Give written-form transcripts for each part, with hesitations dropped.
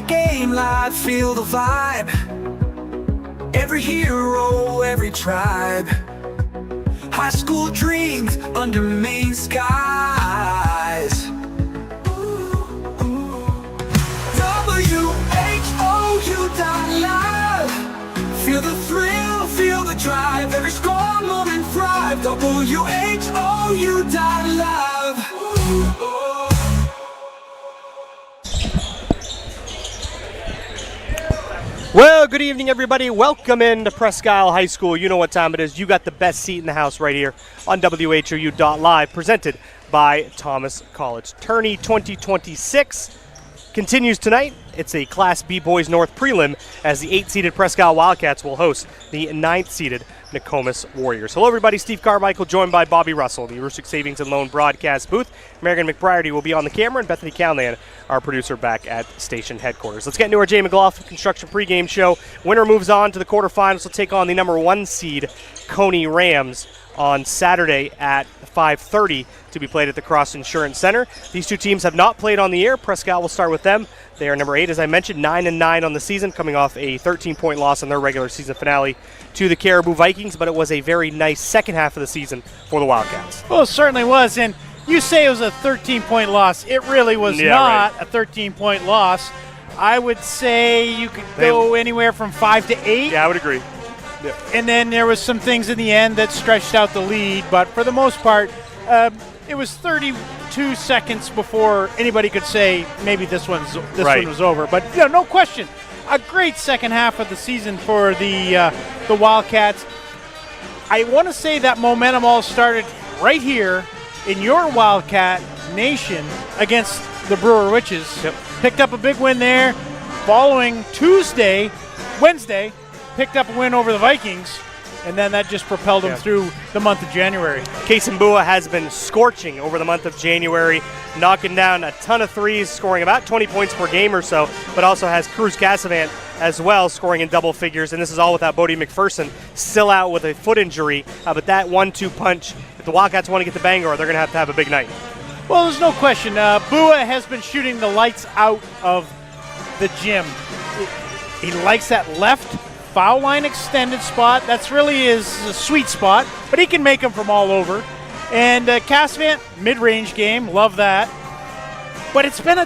Pregame live, feel the vibe. Every hero, every tribe. High school dreams under Maine skies. WHOU.live. Feel the thrill, feel the drive. Every score, moment, thrive. WHOU.live. Well, good evening, everybody. Welcome into Presque High School. You know what time it is. You got the best seat in the house right here on WHOU.live, presented by Thomas College. Tourney 2026 continues tonight. It's a Class B Boys North prelim as the 8th-seeded Presque Wildcats will host the 9th-seeded Nokomis Warriors. Hello, everybody. Steve Carmichael, joined by Bobby Russell, the Rustic Savings and Loan broadcast booth. Megan McBriarty will be on the camera, and Bethany Callahan, our producer, back at station headquarters. Let's get into our Jay McLaughlin Construction pregame show. Winner moves on to the quarterfinals to take on the number 1 seed Coney Rams on Saturday at 5:30 to be played at the Cross Insurance Center. These two teams have not played on the air. Presque will start with them. They are number 8, as I mentioned, 9-9 on the season, coming off a 13-point loss in their regular season finale to the Caribou Vikings, but it was a very nice second half of the season for the Wildcats. Well, it certainly was, and you say it was a 13-point loss. It really was not a 13-point loss. I would say you could go anywhere from 5 to 8. Yeah, I would agree. Yeah. And then there was some things in the end that stretched out the lead, but for the most part, it was 32 seconds before anybody could say maybe this one was over. But no question, a great second half of the season for the Wildcats. I want to say that momentum all started right here in your Wildcat Nation against the Brewer Witches. Yep. Picked up a big win there. Following Wednesday, picked up a win over the Vikings, and then that just propelled them through the month of January. Kasembua has been scorching over the month of January, knocking down a ton of threes, scoring about 20 points per game or so, but also has Cruz Casavant as well, scoring in double figures, and this is all without Bodie McPherson, still out with a foot injury. But that 1-2 punch, if the Wildcats want to get the Bangor, they're going to have a big night. Well, there's no question. Bua has been shooting the lights out of the gym. He likes that left foul line extended spot. That's really his sweet spot, but he can make them from all over. And Casavant, mid-range game, love that. But it's been a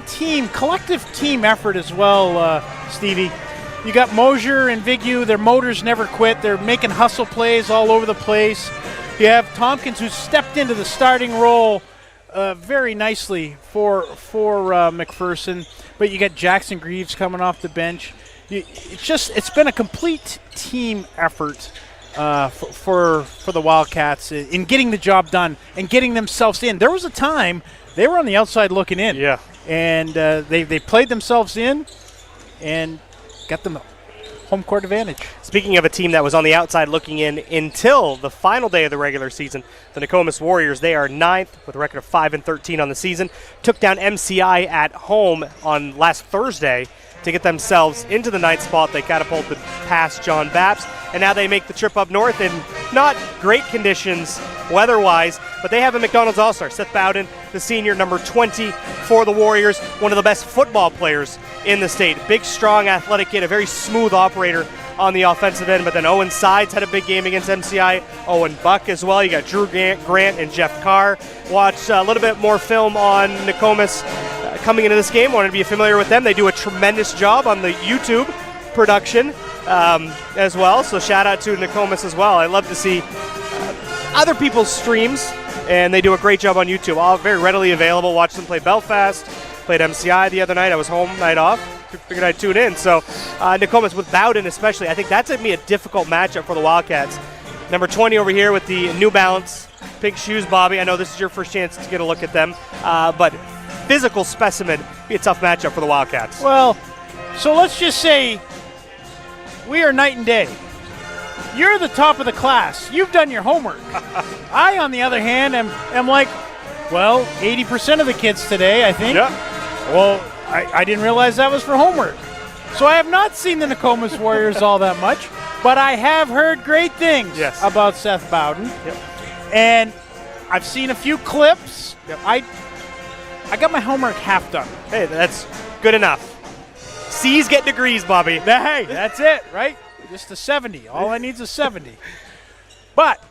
collective team effort as well, Stevie. You got Mosier and Vigu, their motors never quit. They're making hustle plays all over the place. You have Tompkins, who's stepped into the starting role very nicely for McPherson. But you got Jackson Greaves coming off the bench. It's been a complete team effort for the Wildcats in getting the job done and getting themselves in. There was a time they were on the outside looking in. Yeah. And they played themselves in and got them home court advantage. Speaking of a team that was on the outside looking in until the final day of the regular season, the Nokomis Warriors, they are 9th with a record of 5-13 on the season. Took down MCI at home on last Thursday to get themselves into the 9th spot. They catapulted past John Bapps, and now they make the trip up north in not great conditions weather-wise, but they have a McDonald's All-Star. Seth Bowden, the senior, number 20 for the Warriors, one of the best football players in the state. Big, strong, athletic kid, a very smooth operator on the offensive end, but then Owen Sides had a big game against MCI. Owen Buck as well. You got Drew Grant and Jeff Carr. Watch a little bit more film on Nokomis coming into this game. Wanted to be familiar with them. They do a tremendous job on the YouTube production as well, so shout out to Nokomis as well. I love to see other people's streams, and they do a great job on YouTube. All very readily available. Watched them play Belfast, played MCI the other night. I was home, night off. Figured I'd tune in. So Nokomis with Bowden especially, I think that's going to be a difficult matchup for the Wildcats. Number 20 over here with the New Balance pink shoes, Bobby. I know this is your first chance to get a look at them, but physical specimen, be a tough matchup for the Wildcats. Well, so let's just say we are night and day. You're the top of the class. You've done your homework. I, on the other hand, am like, well, 80% of the kids today, I think. Yeah. Well, I didn't realize that was for homework. So I have not seen the Nokomis Warriors all that much, but I have heard great things about Seth Bowden. Yep. And I've seen a few clips. Yep. I got my homework half done. Hey, that's good enough. C's get degrees, Bobby. Hey, that's it, right? Just a 70. All I need is a 70. But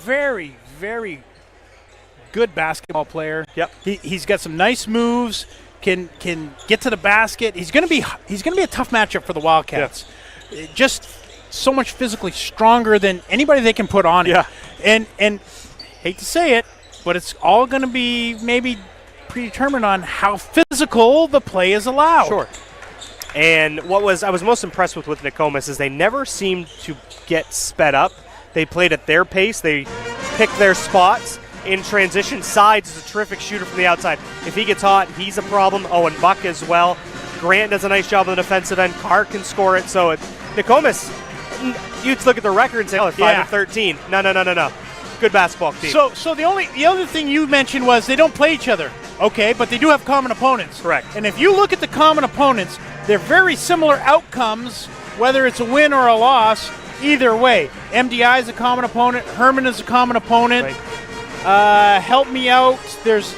very, very good basketball player. Yep. He's got some nice moves. Can get to the basket. He's gonna be a tough matchup for the Wildcats. Yeah. Just so much physically stronger than anybody they can put on it. Yeah. And hate to say it, but it's all gonna be maybe predetermined on how physical the play is allowed. Sure. And I was most impressed with Nokomis is they never seemed to get sped up. They played at their pace. They picked their spots. In transition, Sides is a terrific shooter from the outside. If he gets hot, he's a problem. Oh, and Buck as well. Grant does a nice job on the defensive end. Carr can score it. So Nokomis, you'd look at the record and say, oh, they're 5-13. No. Good basketball team. So the other thing you mentioned was they don't play each other. Okay, but they do have common opponents. Correct. And if you look at the common opponents, they're very similar outcomes, whether it's a win or a loss, either way. MDI is a common opponent. Herman is a common opponent. Right. Help me out. There's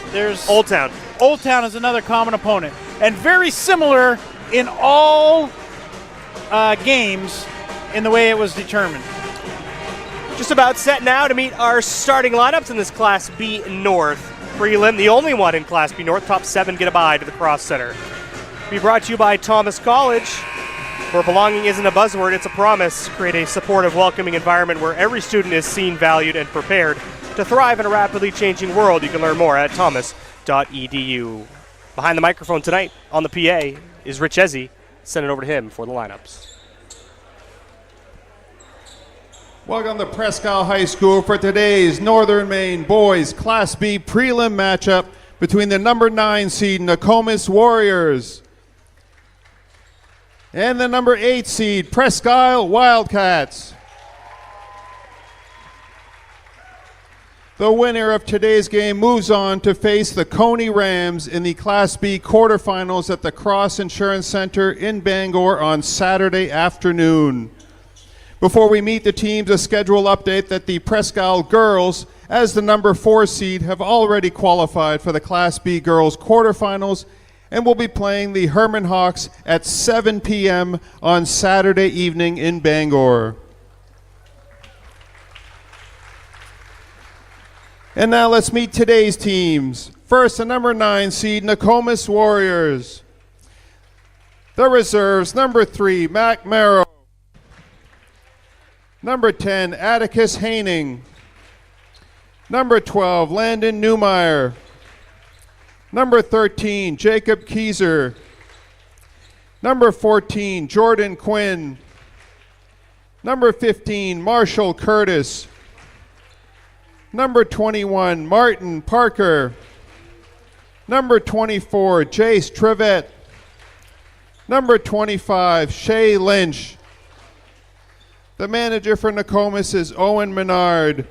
Old Town. Old Town is another common opponent. And very similar in all games in the way it was determined. Just about set now to meet our starting lineups in this Class B North prelim. The only one in Class B North. Top 7 get a bye to the Cross Center. Be brought to you by Thomas College, where belonging isn't a buzzword, it's a promise. Create a supportive, welcoming environment where every student is seen, valued, and prepared to thrive in a rapidly changing world. You can learn more at thomas.edu. Behind the microphone tonight on the PA is Rich Ezzy. Send it over to him for the lineups. Welcome to Presque High School for today's Northern Maine Boys Class B prelim matchup between the number 9 seed Nokomis Warriors and the number 8 seed Presque Wildcats. The winner of today's game moves on to face the Coney Rams in the Class B quarterfinals at the Cross Insurance Center in Bangor on Saturday afternoon. Before we meet the teams, a schedule update that the Presque girls, as the number 4 seed, have already qualified for the Class B girls quarterfinals and will be playing the Herman Hawks at 7 p.m. on Saturday evening in Bangor. And now let's meet today's teams. First, the number 9 seed Nokomis Warriors. The reserves, number 3, Mac Merrow. Number 10, Atticus Haining. Number 12, Landon Newmeyer. Number 13, Jacob Kieser. Number 14, Jordan Quinn. Number 15, Marshall Curtis. Number 21, Martin Parker. Number 24, Jace Trevette. Number 25, Shay Lynch. The manager for Nokomis is Owen Menard.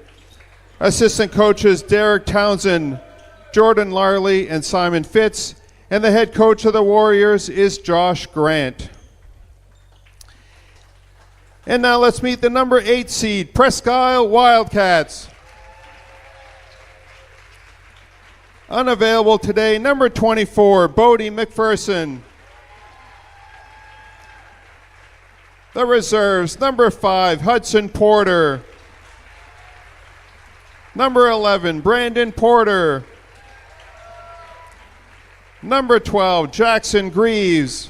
Assistant coaches Derek Townsend, Jordan Larley, and Simon Fitz. And the head coach of the Warriors is Josh Grant. And now let's meet the number 8 seed, Presque Wildcats. Unavailable today, number 24, Bodie McPherson. The reserves, number 5, Hudson Porter. Number 11, Brandon Porter. Number 12, Jackson Greaves.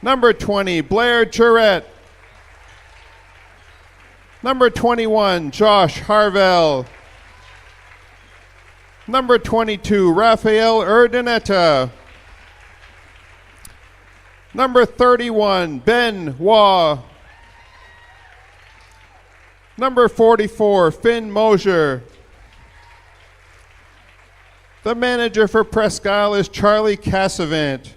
Number 20, Blair Jurette. Number 21, Josh Harvell. Number 22, Rafael Urdaneta. Number 31, Ben Waugh. Number 44, Finn Mosier. The manager for Presque is Charlie Cassavant.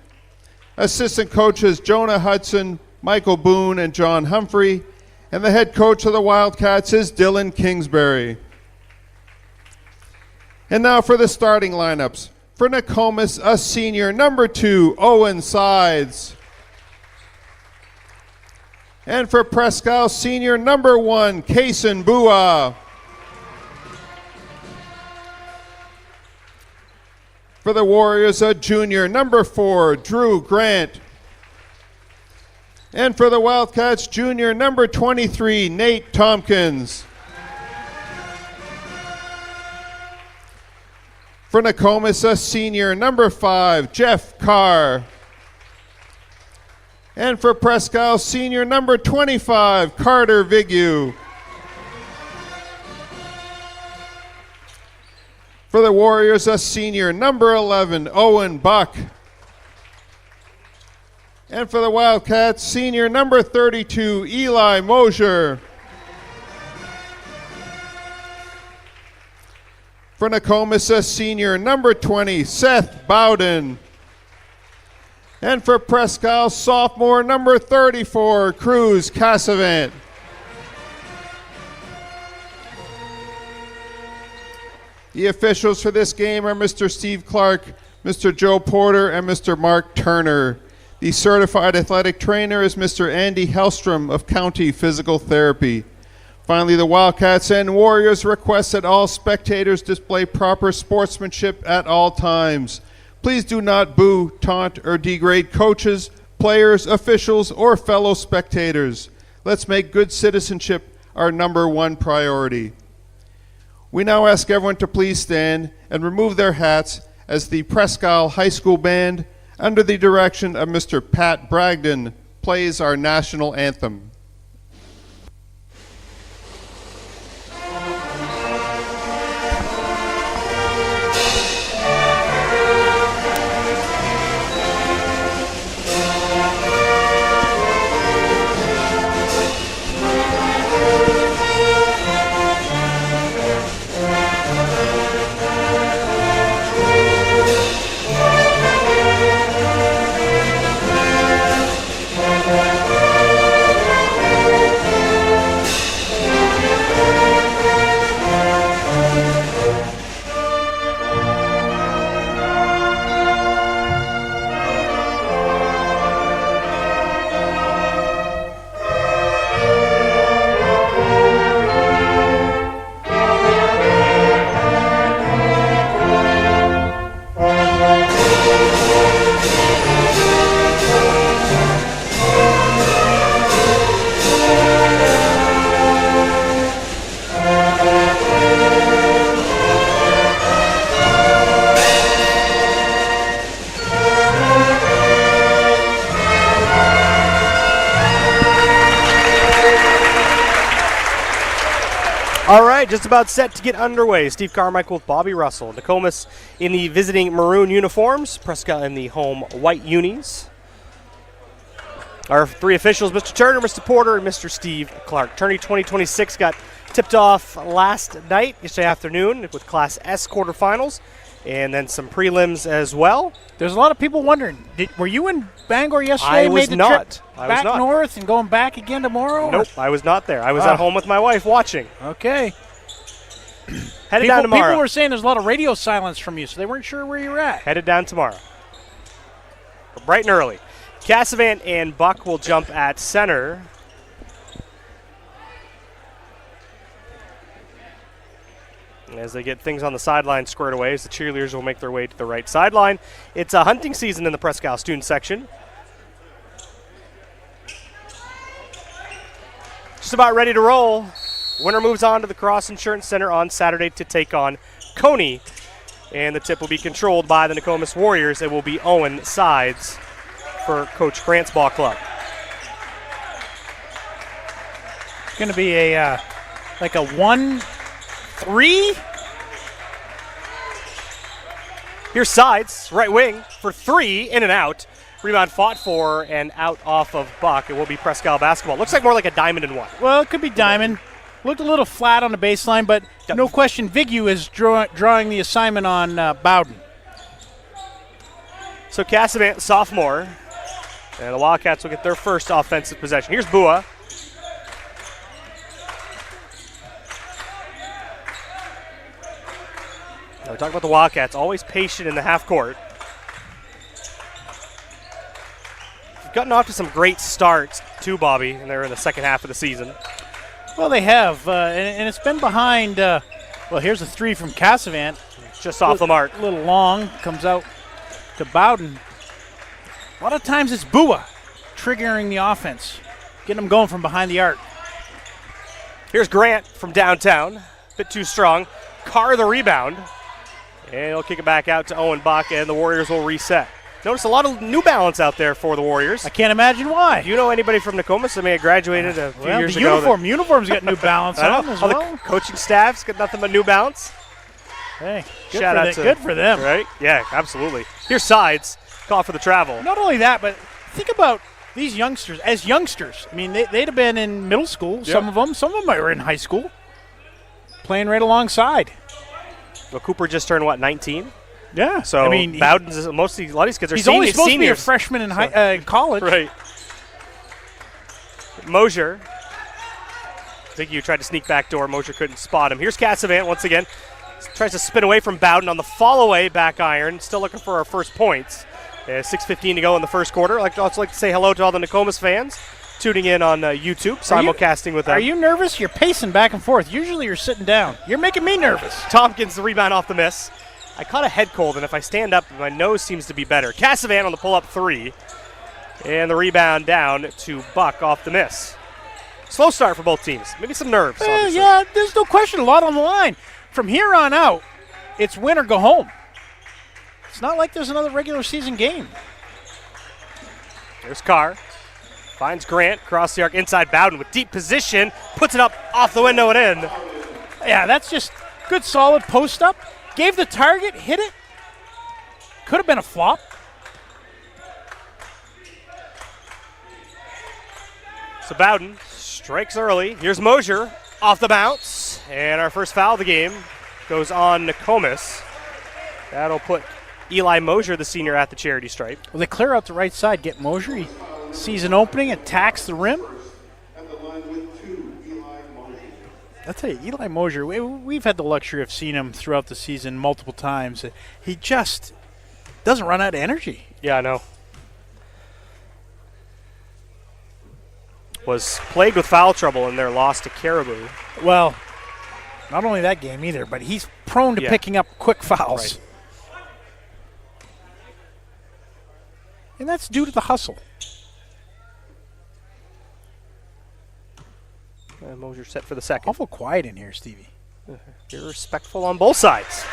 Assistant coaches Jonah Hudson, Michael Boone, and John Humphrey. And the head coach of the Wildcats is Dylan Kingsbury. And now for the starting lineups. For Nokomis, a senior, number 2, Owen Sides. And for Presque, senior, number 1, Kaysen Bua. For the Warriors, a junior, number 4, Drew Grant. And for the Wildcats, junior, number 23, Nate Tompkins. For Nokomis, a senior, number 5, Jeff Carr. And for Presque, senior, number 25, Carter Vigu. For the Warriors, a senior, number 11, Owen Buck. And for the Wildcats, senior, number 32, Eli Mosier. For Nokomis, a senior, number 20, Seth Bowden. And for Presque, sophomore, number 34, Cruz Casavant. The officials for this game are Mr. Steve Clark, Mr. Joe Porter, and Mr. Mark Turner. The certified athletic trainer is Mr. Andy Hellstrom of County Physical Therapy. Finally, the Wildcats and Warriors request that all spectators display proper sportsmanship at all times. Please do not boo, taunt, or degrade coaches, players, officials, or fellow spectators. Let's make good citizenship our number 1 priority. We now ask everyone to please stand and remove their hats as the Presque High School Band, under the direction of Mr. Pat Bragdon, plays our national anthem. All right, just about set to get underway. Steve Carmichael with Bobby Russell. Nokomis in the visiting maroon uniforms. Presque in the home white unis. Our 3 officials, Mr. Turner, Mr. Porter, and Mr. Steve Clark. Tourney 2026 got tipped off last night, yesterday afternoon, with Class S quarterfinals, and then some prelims as well. There's a lot of people wondering, were you in Bangor yesterday? I was not. I was back not. north and going back again tomorrow? Nope, I was not there. I was at home with my wife watching. Okay. Headed down tomorrow. People were saying there's a lot of radio silence from you, so they weren't sure where you were at. Headed down tomorrow. Bright and early. Casavant and Buck will jump at center. As they get things on the sideline squared away, as the cheerleaders will make their way to the right sideline. It's a hunting season in the Presque student section. Just about ready to roll. Winner moves on to the Cross Insurance Center on Saturday to take on Coney. And the tip will be controlled by the Nokomis Warriors. It will be Owen Sides for Coach Grant's ball club. It's going to be a like a 1-3. Here's Sides, right wing, for 3, in and out. Rebound fought for and out off of Buck. It will be Presque basketball. Looks like more like a diamond in one. Well, it could be diamond. Looked a little flat on the baseline, but no question Vigu is drawing the assignment on Bowden. So Casavant, sophomore, and the Wildcats will get their first offensive possession. Here's Bua. Now we talk about the Wildcats, always patient in the half court. They've gotten off to some great starts too, Bobby, and they're in the second half of the season. Well, they have, and it's been behind. Well, here's a 3 from Casavant. just off the mark. A little long, comes out to Bowden. A lot of times it's Bua triggering the offense, getting them going from behind the arc. Here's Grant from downtown. Bit too strong. Carr the rebound. And he'll kick it back out to Owen Buck, and the Warriors will reset. Notice a lot of New Balance out there for the Warriors. I can't imagine why. Do you know anybody from Nokomis that may have graduated a few years ago? The uniform's got New Balance on as well. The coaching staff's got nothing but New Balance. Hey, Shout out good for them. Right? Yeah, absolutely. Here's Sides. Call for the travel. Not only that, but think about these youngsters. As youngsters, I mean, they'd have been in middle school, Yep. some of them were in high school, playing right alongside. Well, Cooper just turned, 19? Yeah. So, I mean, Bowden's, a lot of these kids are he's only supposed seniors. to be a freshman in college. Right. Mosier. I think you tried to sneak back door. Mosier couldn't spot him. Here's Cassavant once again. Tries to spin away from Bowden on the fall-away back iron. Still looking for our first points. 6:15 to go in the first quarter. I'd also like to say hello to all the Nokomis fans tuning in on YouTube, simulcasting with them. Are you nervous? You're pacing back and forth. Usually you're sitting down. You're making me nervous. Tompkins, the rebound off the miss. I caught a head cold, and if I stand up, my nose seems to be better. Cassavant on the pull-up 3. And the rebound down to Buck off the miss. Slow start for both teams. Maybe some nerves. Obviously. Yeah, there's no question. A lot on the line. From here on out, it's win or go home. It's not like there's another regular season game. There's Carr. Finds Grant, cross the arc, inside Bowden with deep position. Puts it up off the window and in. Yeah, that's just good, solid post up. Gave the target, hit it. Could have been a flop. So Bowden strikes early. Here's Mosier off the bounce. And our first foul of the game goes on Nokomis. That'll put Eli Mosier, the senior, at the charity stripe. Well, they clear out the right side, get Mosier. He sees an opening, attacks the rim. I'll tell you, Eli Mosier, we've had the luxury of seeing him throughout the season multiple times. He just doesn't run out of energy. Yeah, I know. Was plagued with foul trouble in their loss to Caribou. Well, not only that game either, but he's prone to picking up quick fouls. Right. And that's due to the hustle. Mosier set for the second. Awful quiet in here, Stevie. You're respectful on both sides.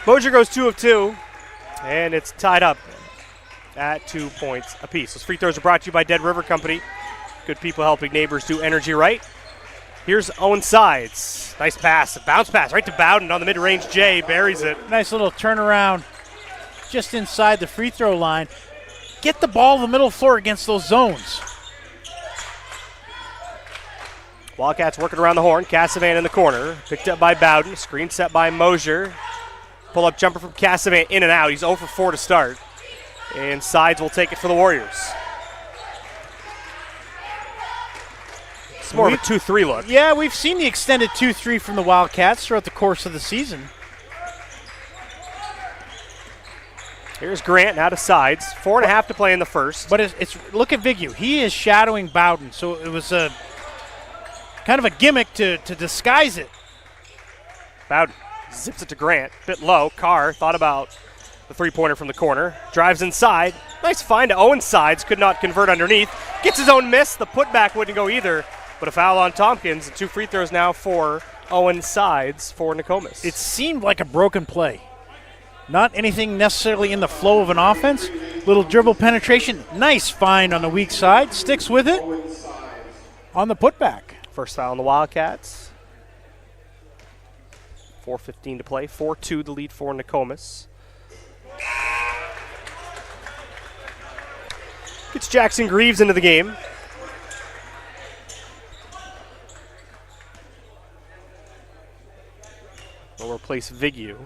Mosier goes 2 of 2, and it's tied up at 2 points apiece. Those free throws are brought to you by Dead River Company. Good people helping neighbors do energy right. Here's Owen Sides. Nice pass, a bounce pass right to Bowden on the mid-range J. Buries it. Nice little turnaround just inside the free throw line. Get the ball in the middle floor against those zones. Wildcats working around the horn. Cassavant in the corner. Picked up by Bowden. Screen set by Mosier. Pull-up jumper from Cassavant in and out. He's 0 for 4 to start. And Sides will take it for the Warriors. It's more of a 2-3 look. Yeah, we've seen the extended 2-3 from the Wildcats throughout the course of the season. Here's Grant now to Sides. 4.5 to play in the first. But it's look at Vigu. He is shadowing Bowden, so it was a kind of a gimmick to disguise it. Bowden zips it to Grant. Bit low. Carr thought about the three-pointer from the corner. Drives inside. Nice find to Owen Sides. Could not convert underneath. Gets his own miss. The putback wouldn't go either. But a foul on Tompkins. And 2 free throws now for Owen Sides for Nokomis. It seemed like a broken play. Not anything necessarily in the flow of an offense. Little dribble penetration. Nice find on the weak side. Sticks with it on the putback. First foul on the Wildcats. 4:15 to play. 4-2 the lead for Nokomis. Gets Jackson Greaves into the game. Will replace Vigu.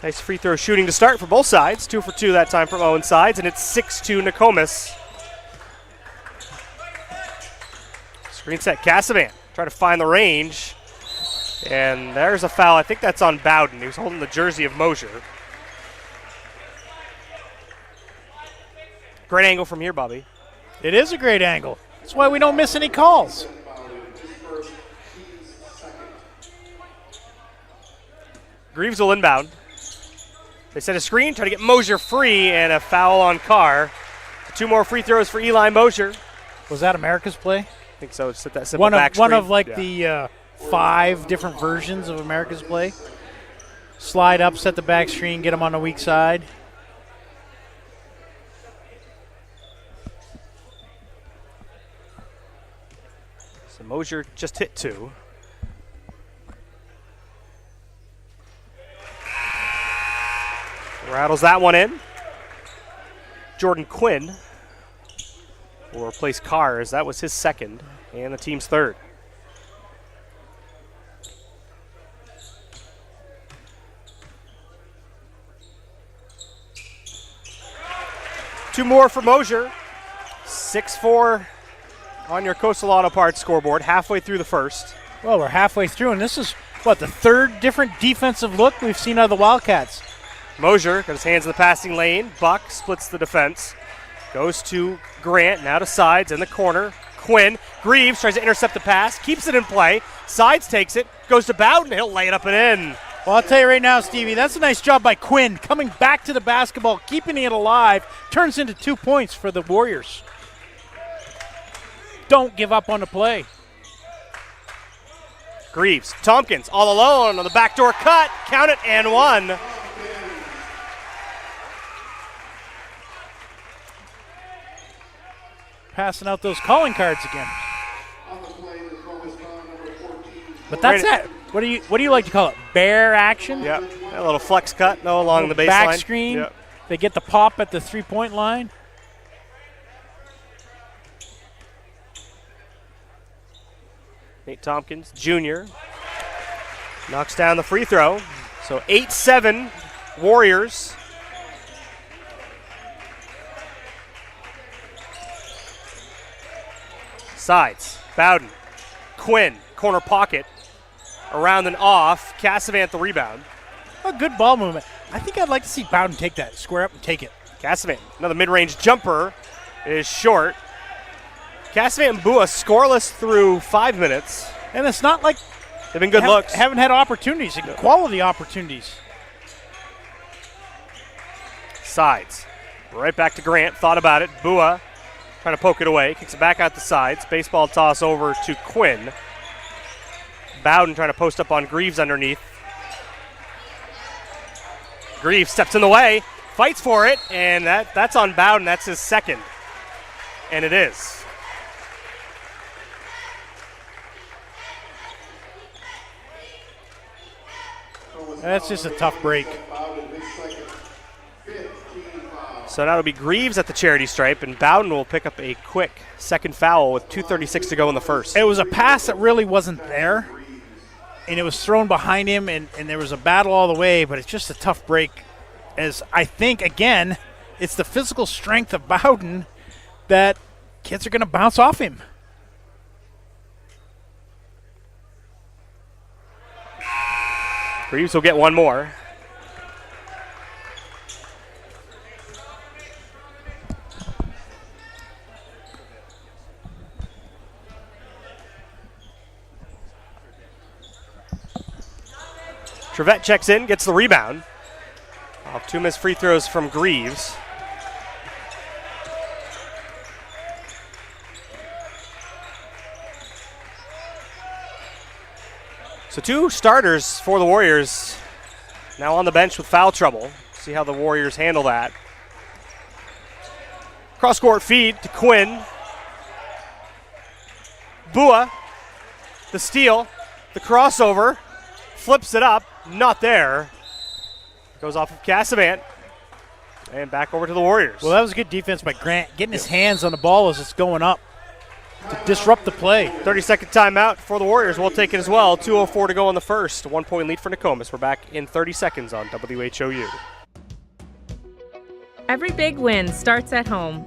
Nice free throw shooting to start for both sides. 2 for 2 that time from Owen Sides, and it's 6-2 Nokomis. Screen set, Cassavant. Try to find the range. And there's a foul. I think that's on Bowden. He was holding the jersey of Mosier. Great angle from here, Bobby. It is a great angle. That's why we don't miss any calls. Greaves will inbound. They set a screen, try to get Mosier free, and a foul on Carr. 2 more free throws for Eli Mosier. Was that America's play? I think so. It's that simple back One screen. of like the 5 different versions of America's play. Slide up, set the back screen, get him on the weak side. So Mosier just hit 2. Rattles that one in. Jordan Quinn will replace Carr, as that was his second and the team's third. Two more for Mosier. 6-4 on your Coastal Auto Parts scoreboard, halfway through the first. Well, we're halfway through, and this is, the third different defensive look we've seen out of the Wildcats. Mosier got his hands in the passing lane. Buck splits the defense. Goes to Grant, now to Sides in the corner. Quinn. Greaves tries to intercept the pass, keeps it in play. Sides takes it, goes to Bowden. He'll lay it up and in. Well, I'll tell you right now, Stevie, that's a nice job by Quinn, coming back to the basketball, keeping it alive. Turns into 2 points for the Warriors. Don't give up on the play. Greaves. Tompkins all alone on the backdoor cut. Count it and 1. Passing out those calling cards again. But that's that. What do you like to call it? Bear action? Yep. A little flex cut along the baseline. Back screen. Yep. They get the pop at the 3-point line. Nate Tompkins, Jr., knocks down the free throw. So 8-7 Warriors. Sides. Bowden. Quinn. Corner pocket. Around and off. Cassavant the rebound. A good ball movement. I think I'd like to see Bowden take that. Square up and take it. Cassavant. Another mid-range jumper is short. Cassavant and Bua scoreless through 5 minutes. And it's not like they've been good looks. Haven't had opportunities, quality opportunities. Sides. Right back to Grant. Thought about it. Bua trying to poke it away. Kicks it back out the sides. Baseball toss over to Quinn. Bowden trying to post up on Greaves underneath. Greaves steps in the way. Fights for it. And that's on Bowden. That's his second. And it is. That's just a tough break. So now it'll be Greaves at the charity stripe, and Bowden will pick up a quick second foul with 2:36 to go in the first. It was a pass that really wasn't there, and it was thrown behind him, and there was a battle all the way, but it's just a tough break. As I think, again, it's the physical strength of Bowden that kids are going to bounce off him. Greaves will get one more. Trevette checks in, gets the rebound. Off 2 missed free throws from Greaves. So 2 starters for the Warriors now on the bench with foul trouble. See how the Warriors handle that. Cross-court feed to Quinn. Bua, the steal, the crossover, flips it up, not there. Goes off of Cassavant. And back over to the Warriors. Well, that was a good defense by Grant, getting his hands on the ball as it's going up to disrupt the play. 30-second timeout for the Warriors. We'll take it as well. 2:04 to go in the first. 1-point lead for Nokomis. We're back in 30 seconds on WHOU. Every big win starts at home.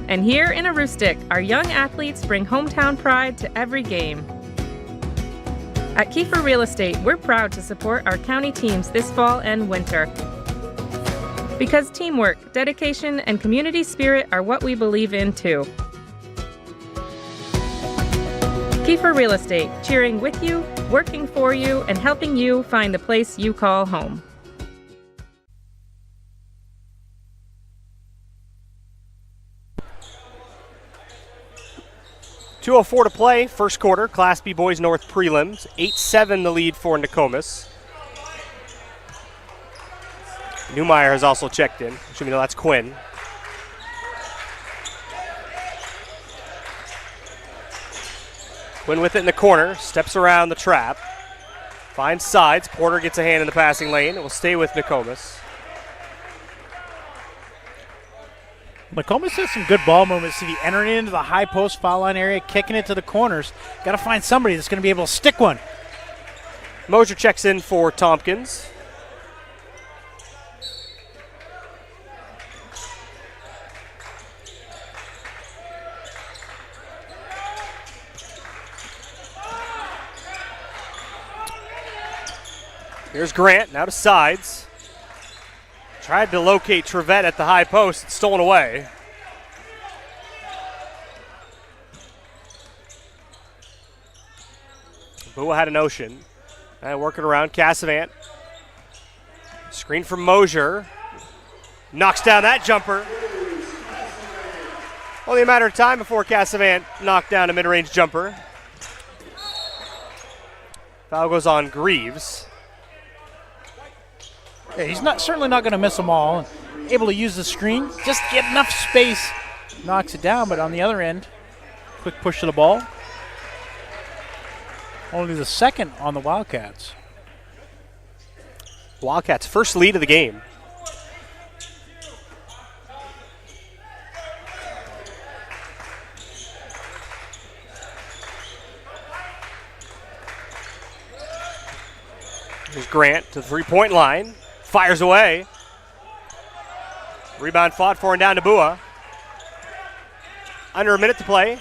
And here in Aroostook, our young athletes bring hometown pride to every game. At Kiefer Real Estate, we're proud to support our county teams this fall and winter. Because teamwork, dedication, and community spirit are what we believe in too. Kiefer Real Estate, cheering with you, working for you, and helping you find the place you call home. .204 to play, first quarter, Class B Boys North prelims. 8-7 the lead for Nokomis. Newmeyer has also checked in. Assuming that's Quinn. Quinn with it in the corner, steps around the trap. Finds sides, Porter gets a hand in the passing lane. It will stay with Nokomis. Nokomis has some good ball movements. See, entering into the high post foul line area, kicking it to the corners. Got to find somebody that's going to be able to stick one. Mosier checks in for Tompkins. Here's Grant, now to sides. Tried to locate Trevette at the high post. It's stolen away. Bua had a notion. And working around Cassavant. Screen from Mosier. Knocks down that jumper. Only a matter of time before Cassavant knocked down a mid-range jumper. Foul goes on Greaves. Yeah, he's certainly not going to miss them all. Able to use the screen, just get enough space, knocks it down. But on the other end, quick push to the ball. Only the second on the Wildcats. Wildcats' first lead of the game. Here's Grant to the three-point line. Fires away. Rebound fought for and down to Bua. Under a minute to play.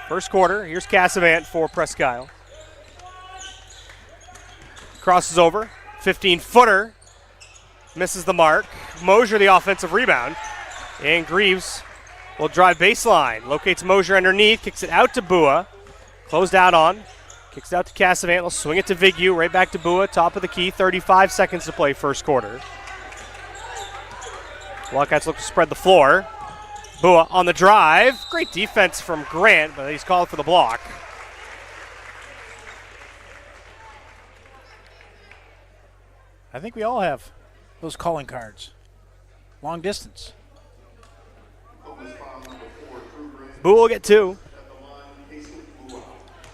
First quarter. Here's Cassavant for Presque. Crosses over. 15-footer. Misses the mark. Mosier the offensive rebound. And Greaves will drive baseline. Locates Mosier underneath. Kicks it out to Bua. Closed out on. Kicks it out to Cassavant. Will swing it to Vigu. Right back to Bua. Top of the key. 35 seconds to play first quarter. Wildcats look to spread the floor. Bua on the drive. Great defense from Grant, but he's called for the block. I think we all have those calling cards. Long distance. Bua will get two.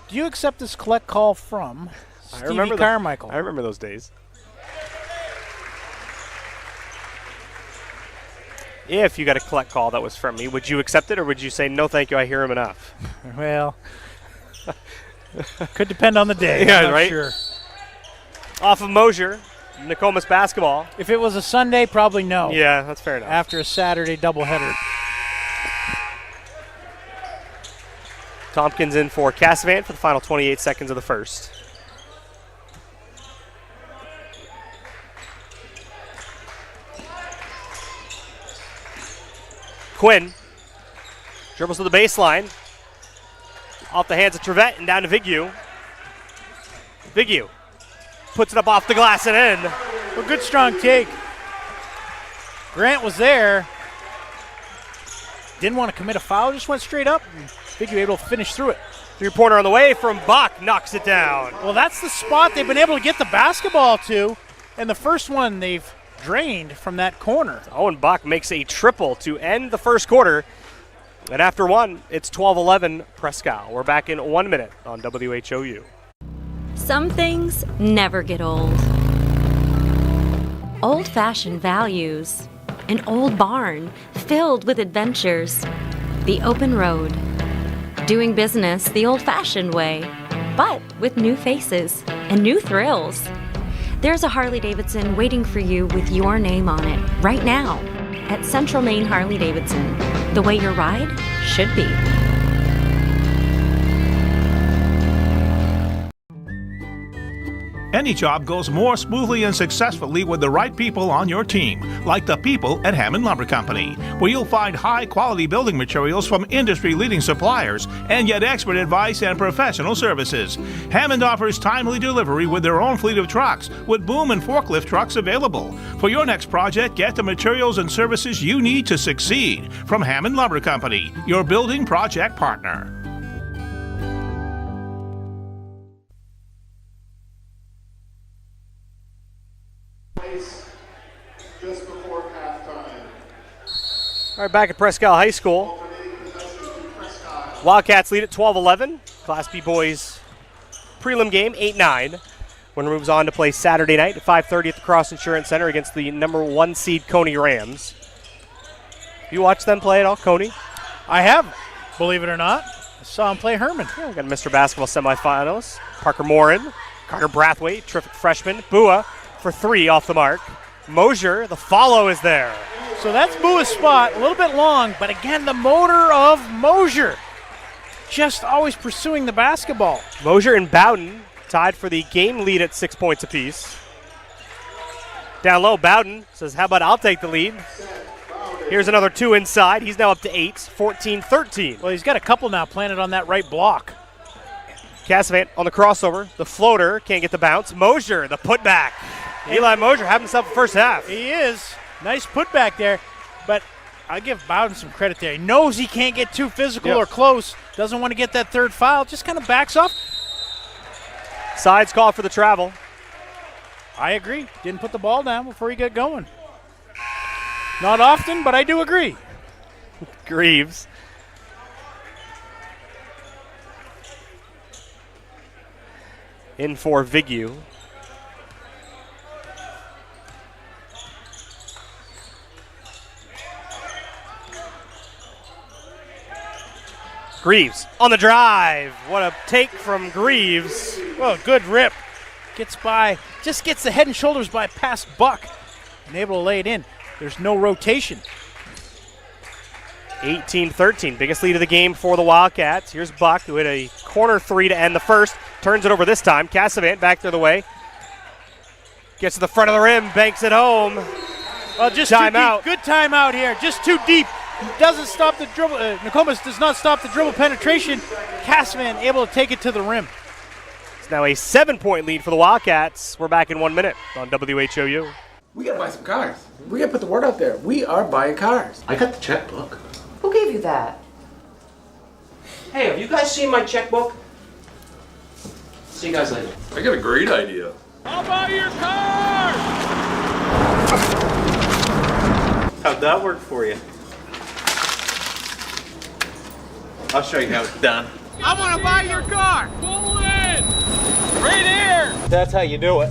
Do you accept this collect call from Stevie Carmichael? I remember those days. If you got a collect call that was from me, would you accept it or would you say, no, thank you, I hear him enough? Well, could depend on the day. Yeah, I'm not right? Sure. Off of Mosier, Nokomis basketball. If it was a Sunday, probably no. Yeah, that's fair enough. After a Saturday doubleheader. Tompkins in for Cassavant for the final 28 seconds of the first. Quinn dribbles to the baseline. Off the hands of Trevette and down to Vigu. Vigu puts it up off the glass and in. A good strong take. Grant was there. Didn't want to commit a foul, just went straight up. Vigu able to finish through it. Three-pointer on the way from Bach, knocks it down. Well, that's the spot they've been able to get the basketball to. And the first one they've drained from that corner. Owen Bach makes a triple to end the first quarter. And after one, it's 12-11 Presque. We're back in 1 minute on WHOU. Some things never get old. Old-fashioned values. An old barn filled with adventures. The open road. Doing business the old-fashioned way, but with new faces and new thrills. There's a Harley-Davidson waiting for you with your name on it right now at Central Maine Harley-Davidson, the way your ride should be. Any job goes more smoothly and successfully with the right people on your team, like the people at Hammond Lumber Company, where you'll find high-quality building materials from industry-leading suppliers and get expert advice and professional services. Hammond offers timely delivery with their own fleet of trucks, with boom and forklift trucks available. For your next project, get the materials and services you need to succeed from Hammond Lumber Company, your building project partner. Just before halftime. All right, back at Presque High School. Wildcats lead at 12-11. Class B boys prelim game, 8-9. Winner moves on to play Saturday night at 5:30 at the Cross Insurance Center against the number 1 seed Coney Rams. You watched them play at all, Coney? I have, believe it or not. I saw him play Herman. Yeah, we got a Mr. Basketball semifinals. Parker Morin, Carter Brathwaite, terrific freshman. Bua for 3 off the mark. Mosier, the follow is there. So that's Bua's spot, a little bit long, but again, the motor of Mosier. Just always pursuing the basketball. Mosier and Bowden tied for the game lead at 6 points apiece. Down low, Bowden says, how about I'll take the lead. Here's another 2 inside. He's now up to 8, 14-13. Well, he's got a couple now planted on that right block. Cassavant on the crossover. The floater, can't get the bounce. Mosier, the putback. Eli Mosier having himself a first half. He is. Nice putback there, but I give Bowden some credit there. He knows he can't get too physical or close. Doesn't want to get that third foul. Just kind of backs off. Sides call for the travel. I agree. Didn't put the ball down before he got going. Not often, but I do agree. Greaves. In for Vigu. Greaves on the drive. What a take from Greaves. Well, good rip. Gets by, just gets the head and shoulders by past Buck and able to lay it in. There's no rotation. 18-13, biggest lead of the game for the Wildcats. Here's Buck, who hit a corner 3 to end the first. Turns it over this time. Cassavant back the other way. Gets to the front of the rim, banks it home. Well, just timeout. Good timeout here. Just too deep. Doesn't stop the dribble. Nokomis does not stop the dribble penetration. Cassavant able to take it to the rim. It's now a 7-point lead for the Wildcats. We're back in 1 minute on WHOU. We gotta buy some cars. We gotta put the word out there. We are buying cars. I got the checkbook. Who gave you that? Hey, have you guys seen my checkbook? See you guys later. I got a great idea. I'll buy your car! How'd that work for you? I'll show you how it's done. I want to buy your car! Pull in! Right here! That's how you do it.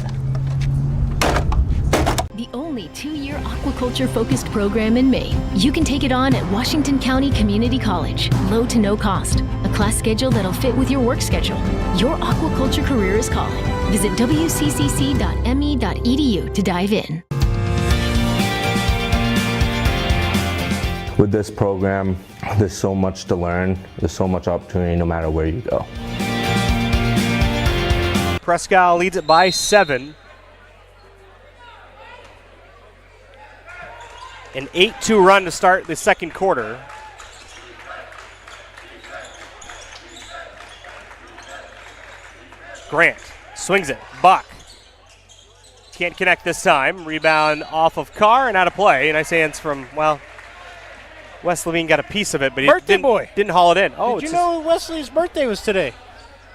The only 2-year aquaculture-focused program in Maine. You can take it on at Washington County Community College. Low to no cost. A class schedule that'll fit with your work schedule. Your aquaculture career is calling. Visit wccc.me.edu to dive in. With this program, there's so much to learn. There's so much opportunity no matter where you go. Presque leads it by 7. An 8-2 run to start the second quarter. Grant swings it. Buck. Can't connect this time. Rebound off of Carr and out of play. Nice hands from, well, Wes Levine got a piece of it, but he didn't haul it in. Oh, did you know Wesley's birthday was today?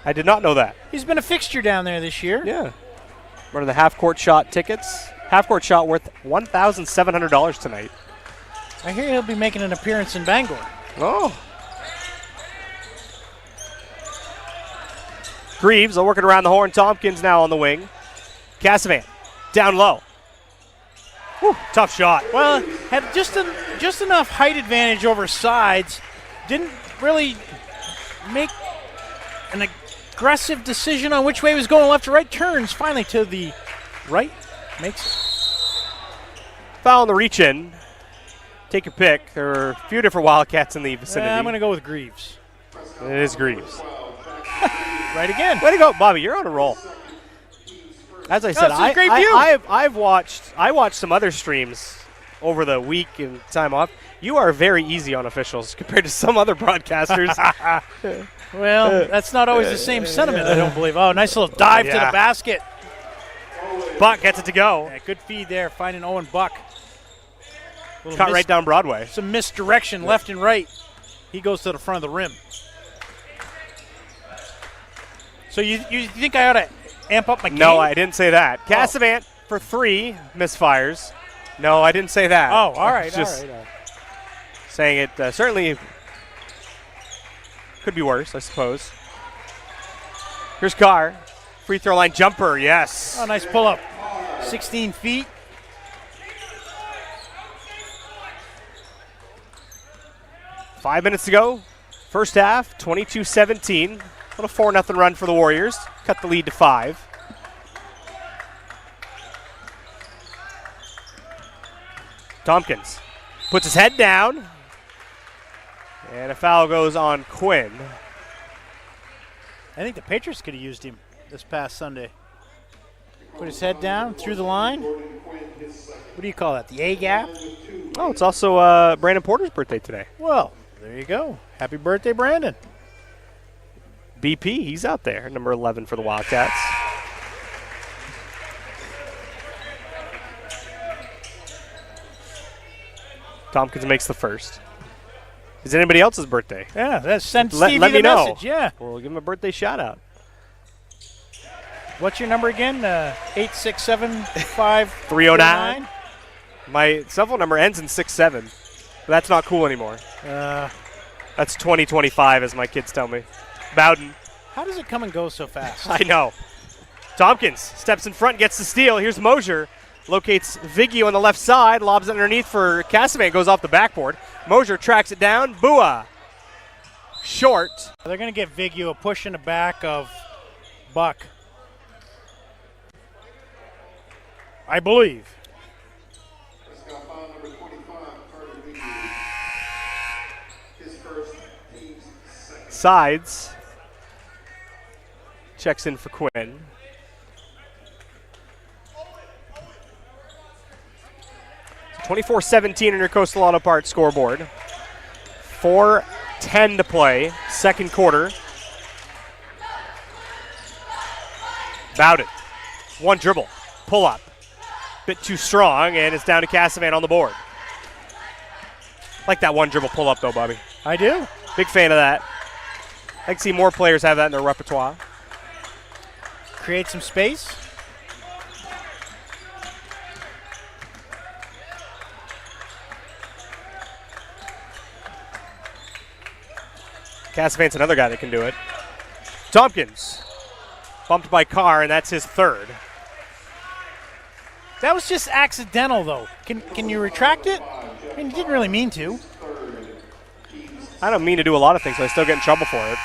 I did not know that. He's been a fixture down there this year. Yeah. One of the half-court shot tickets. Half-court shot worth $1,700 tonight. I hear he'll be making an appearance in Bangor. Oh. Greaves are working around the horn. Tompkins now on the wing. Cassavant down low. Whew, tough shot. Well, had just enough height advantage over sides. Didn't really make an aggressive decision on which way he was going, left or right. Turns finally to the right. Makes it. Foul on the reach in. Take your pick. There are a few different Wildcats in the vicinity. I'm going to go with Greaves. It is Greaves. Right again. Way to go, Bobby. You're on a roll. As I said, this is a great view. I watched some other streams over the week and time off. You are very easy on officials compared to some other broadcasters. Well, that's not always the same sentiment, I don't believe. Oh, nice little dive to the basket. Buck gets it to go. Yeah, good feed there, finding Owen Buck. Caught right down Broadway. Some misdirection left and right. He goes to the front of the rim. So you think I ought to amp up my game? No, I didn't say that. Cassavant for 3 misfires. No, I didn't say that. Oh, all right, Just all right. saying it certainly could be worse, I suppose. Here's Carr. Free throw line jumper, yes. Oh, nice pull up. 16 feet. Five minutes to go. First half, 22-17. Little 4-0 run for the Warriors. Cut the lead to 5. Tompkins puts his head down. And a foul goes on Quinn. I think the Patriots could have used him this past Sunday. Put his head down, through the line. What do you call that, the A-gap? Oh, it's also Brandon Porter's birthday today. Well, there you go. Happy birthday, Brandon. BP, he's out there, number 11 for the Wildcats. Tompkins makes the first. Is it anybody else's birthday? Yeah, send Stevie let me the know. message. Yeah. We'll give him a birthday shout out. What's your number again? 867-5 309. My cell phone number ends in 67. But that's not cool anymore. That's 2025, as my kids tell me. Bowden. How does it come and go so fast? I know. Tompkins steps in front, gets the steal. Here's Mosier. Locates Vigio on the left side. Lobs it underneath for Cassavant. Goes off the backboard. Mosier tracks it down. Bua. Short. They're going to get Vigio a push in the back of Buck. I believe. Sides. Checks in for Quinn. So 24-17 on your Coastal Auto Parts scoreboard. 4:10 to play, second quarter. Bowden. One dribble. Pull up. Bit too strong, and it's down to Cassavant on the board. Like that one dribble pull up, though, Bobby. I do. Big fan of that. I can see more players have that in their repertoire. Create some space. Cassavant's another guy that can do it. Tompkins. Bumped by Carr, and that's his third. That was just accidental, though. Can you retract it? I mean, you didn't really mean to. I don't mean to do a lot of things, but I still get in trouble for it.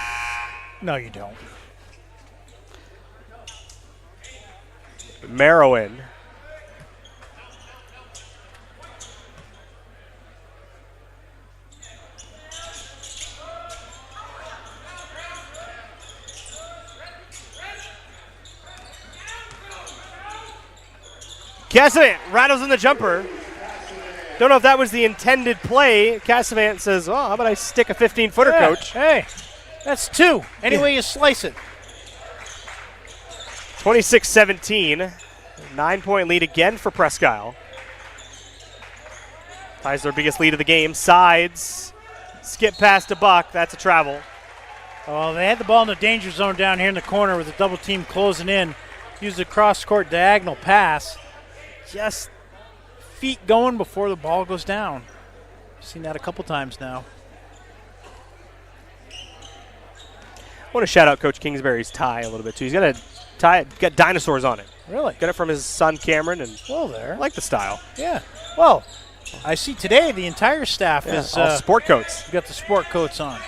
No, you don't. Merowin. Cassavant rattles in the jumper. Don't know if that was the intended play. Cassavant says, well, how about I stick a 15-footer, coach? Hey, that's 2. Any way you slice it. 26-17. 9-point lead again for Presque. Ties their biggest lead of the game. Sides. Skip past a Buck. That's a travel. Oh, they had the ball in the danger zone down here in the corner with the double team closing in. Used a cross-court diagonal pass. Just feet going before the ball goes down. Seen that a couple times now. I want to shout out Coach Kingsbury's tie a little bit, too. He's got a tie, got dinosaurs on it. Really? Got it from his son, Cameron, and well, there. I like the style. Yeah. Well, I see today the entire staff is all sport coats. Got the sport coats on.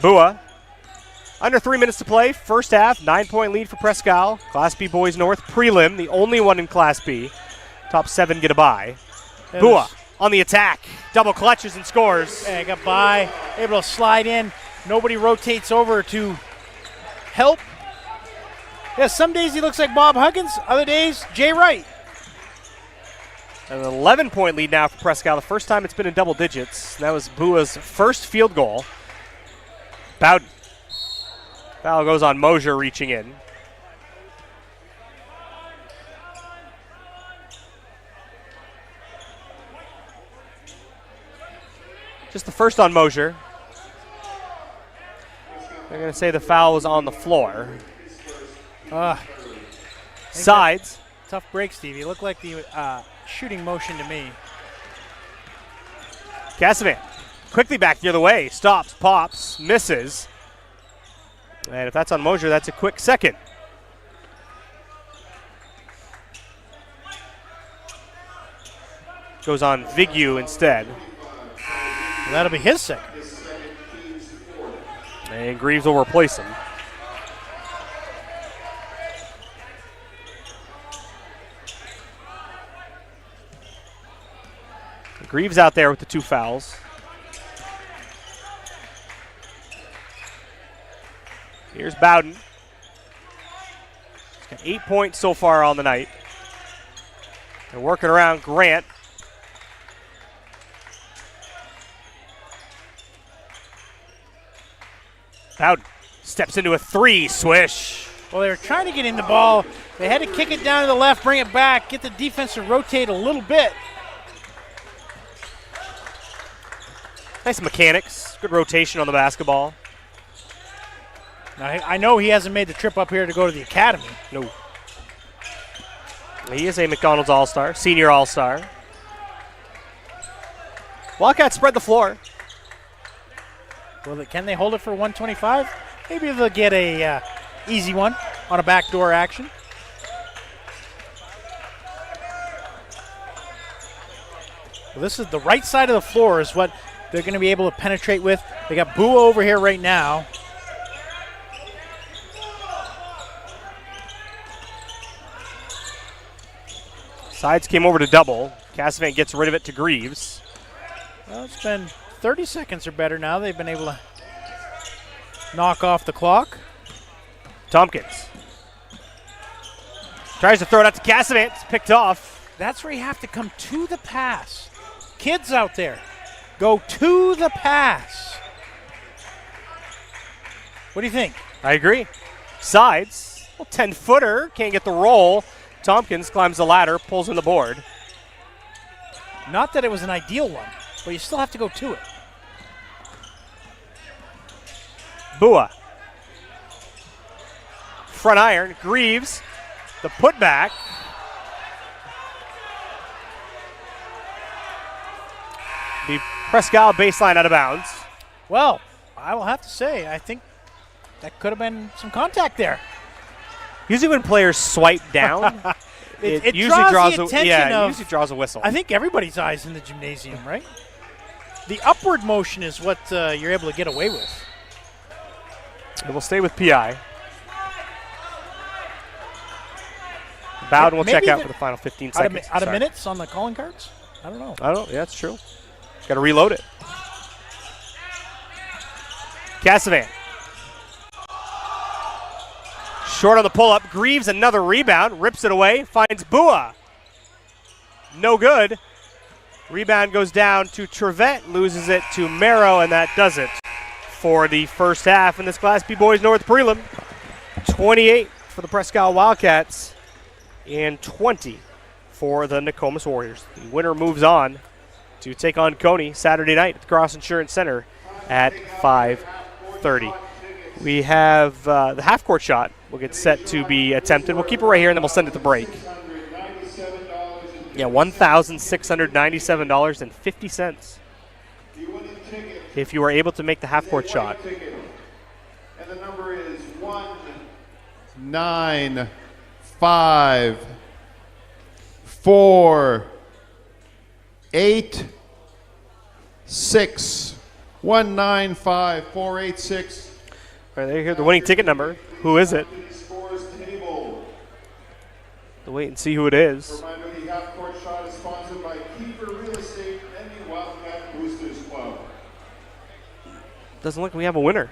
Bua. Under 3 minutes to play. First half, 9-point lead for Presque. Class B Boys North prelim, the only one in Class B. Top 7 get a bye. Bua on the attack. Double clutches and scores. Yeah, got by. Able to slide in. Nobody rotates over to help. Yeah, some days he looks like Bob Huggins, other days, Jay Wright. An 11-point lead now for Presque. The first time it's been in double digits. That was Bua's first field goal. Bowden. Foul goes on Mosier reaching in. Just the first on Mosier. They're going to say the foul was on the floor. Sides. Tough break, Steve. He looked like the shooting motion to me. Casavan quickly back the other way. Stops, pops, misses. And if that's on Mosier, that's a quick second. Goes on Vigu instead. That'll be his second. And Greaves will replace him. Greaves out there with the 2 fouls. Here's Bowden. He's got 8 points so far on the night. They're working around Grant. Bowden steps into a 3, swish. Well, they were trying to get in the ball. They had to kick it down to the left, bring it back, get the defense to rotate a little bit. Nice mechanics, good rotation on the basketball. Now, I know he hasn't made the trip up here to go to the academy. No. He is a McDonald's All-Star, senior All-Star. Wildcats spread the floor. Well, can they hold it for 125? Maybe they'll get a easy one on a backdoor action. Well, this is the right side of the floor is what they're going to be able to penetrate with. They got Bua over here right now. Sides came over to double. Casavan gets rid of it to Greaves. Well, it's been 30 seconds or better now. They've been able to knock off the clock. Tompkins tries to throw it out to Casavan. It's picked off. That's where you have to come to the pass. Kids out there, go to the pass. What do you think? I agree. Sides. Well, 10-footer. Can't get the roll. Tompkins climbs the ladder, pulls in the board. Not that it was an ideal one, but you still have to go to it. Bua. Front iron. Greaves. The putback. The Presque baseline out of bounds. Well, I will have to say, I think that could have been some contact there. Usually when players swipe down, it usually draws draws the a, attention of, usually draws a whistle. I think everybody's eyes in the gymnasium, right? The upward motion is what you're able to get away with. It will stay with PI. Bowden will check out for the final 15 seconds. Out of minutes on the calling cards? I don't know. Yeah, that's true. Got to reload it. Casavan. Short on the pull-up. Greaves, another rebound. Rips it away. Finds Bua. No good. Rebound goes down to Trevette. Loses it to Merrow, and that does it for the first half in this Class B Boys North Prelim. 28 for the Presque Wildcats and 20 for the Nokomis Warriors. The winner moves on to take on Coney Saturday night at the Cross Insurance Center at 5:30. We have the half-court shot will get set to be attempted. We'll keep it right here, and then we'll send it to break. Yeah, $1,697.50. If you are able to make the half-court shot. And the number is 195 4 8 6 195 486. All right, there you hear the winning ticket number. Who is it? To wait and see who it is. Reminder, the half-court shot is sponsored by Kiefer Real Estate and the Wildcat Boosters Club. Doesn't look like we have a winner.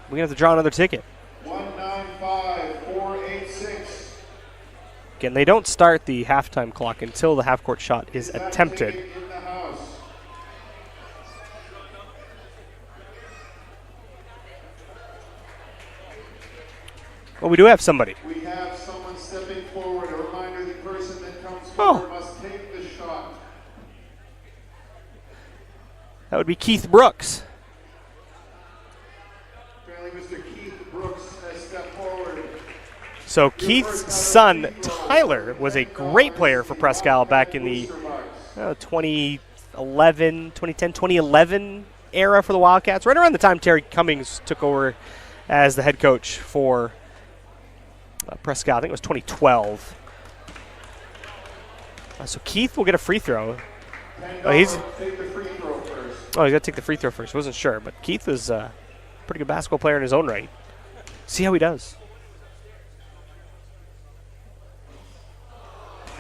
We're going to have to draw another ticket. 195 486. clock, and they don't start the halftime clock until the half-court shot is attempted. Well, we do have somebody. We have someone stepping forward. A reminder, the person that comes forward must take the shot. That would be Keith Brooks. Apparently Mr. Keith Brooks has stepped forward. So Keith's son, Tyler, was a great player for Presque back in the 2011 era for the Wildcats, right around the time Terry Cummings took over as the head coach for Presque. I think it was 2012. So Keith will get a free throw. He's take the free throw first. he's got to take the free throw first. Wasn't sure, but Keith is a pretty good basketball player in his own right. See how he does.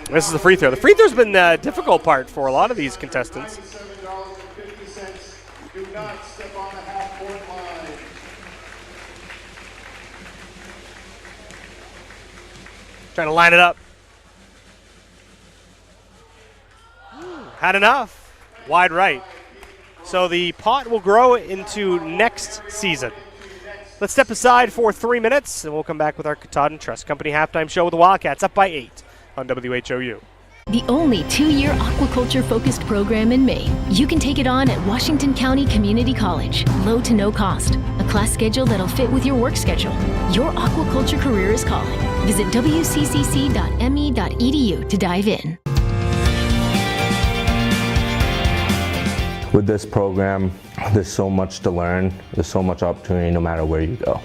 This is the free throw. The free throw's been the difficult part for a lot of these contestants. $97.50. Do not step on the half-court line. Trying to line it up. Had enough. Wide right. So the pot will grow into next season. Let's step aside for 3 minutes, and we'll come back with our Katahdin Trust Company halftime show with the Wildcats up by 8 on WHOU. The only 2-year aquaculture-focused program in Maine. You can take it on at Washington County Community College. Low to no cost. A class schedule that'll fit with your work schedule. Your aquaculture career is calling. Visit wccc.me.edu to dive in. With this program, there's so much to learn. There's so much opportunity no matter where you go.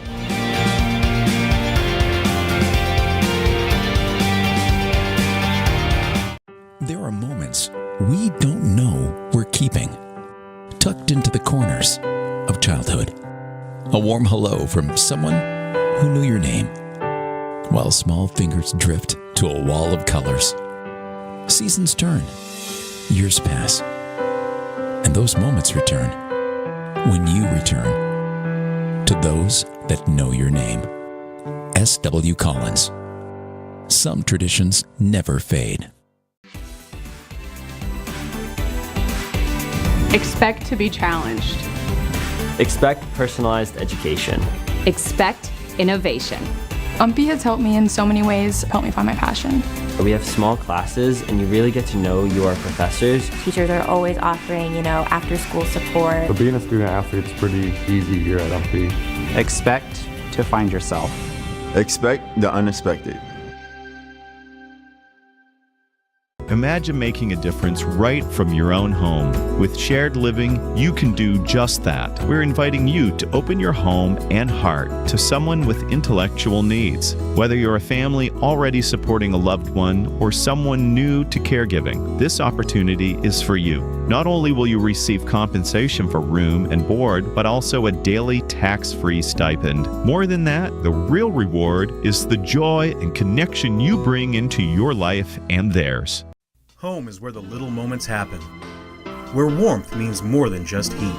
There are moments we don't know we're keeping, tucked into the corners of childhood. A warm hello from someone who knew your name, while small fingers drift to a wall of colors. Seasons turn, years pass, and those moments return when you return to those that know your name. S.W. Collins. Some traditions never fade. Expect to be challenged. Expect personalized education. Expect innovation. UMPI has helped me in so many ways, helped me find my passion. We have small classes and you really get to know your professors. Teachers are always offering, after school support. But being a student athlete is pretty easy here at UMPI. Expect to find yourself. Expect the unexpected. Imagine making a difference right from your own home. With Shared Living, you can do just that. We're inviting you to open your home and heart to someone with intellectual needs. Whether you're a family already supporting a loved one or someone new to caregiving, this opportunity is for you. Not only will you receive compensation for room and board, but also a daily tax-free stipend. More than that, the real reward is the joy and connection you bring into your life and theirs. Home is where the little moments happen, where warmth means more than just heat.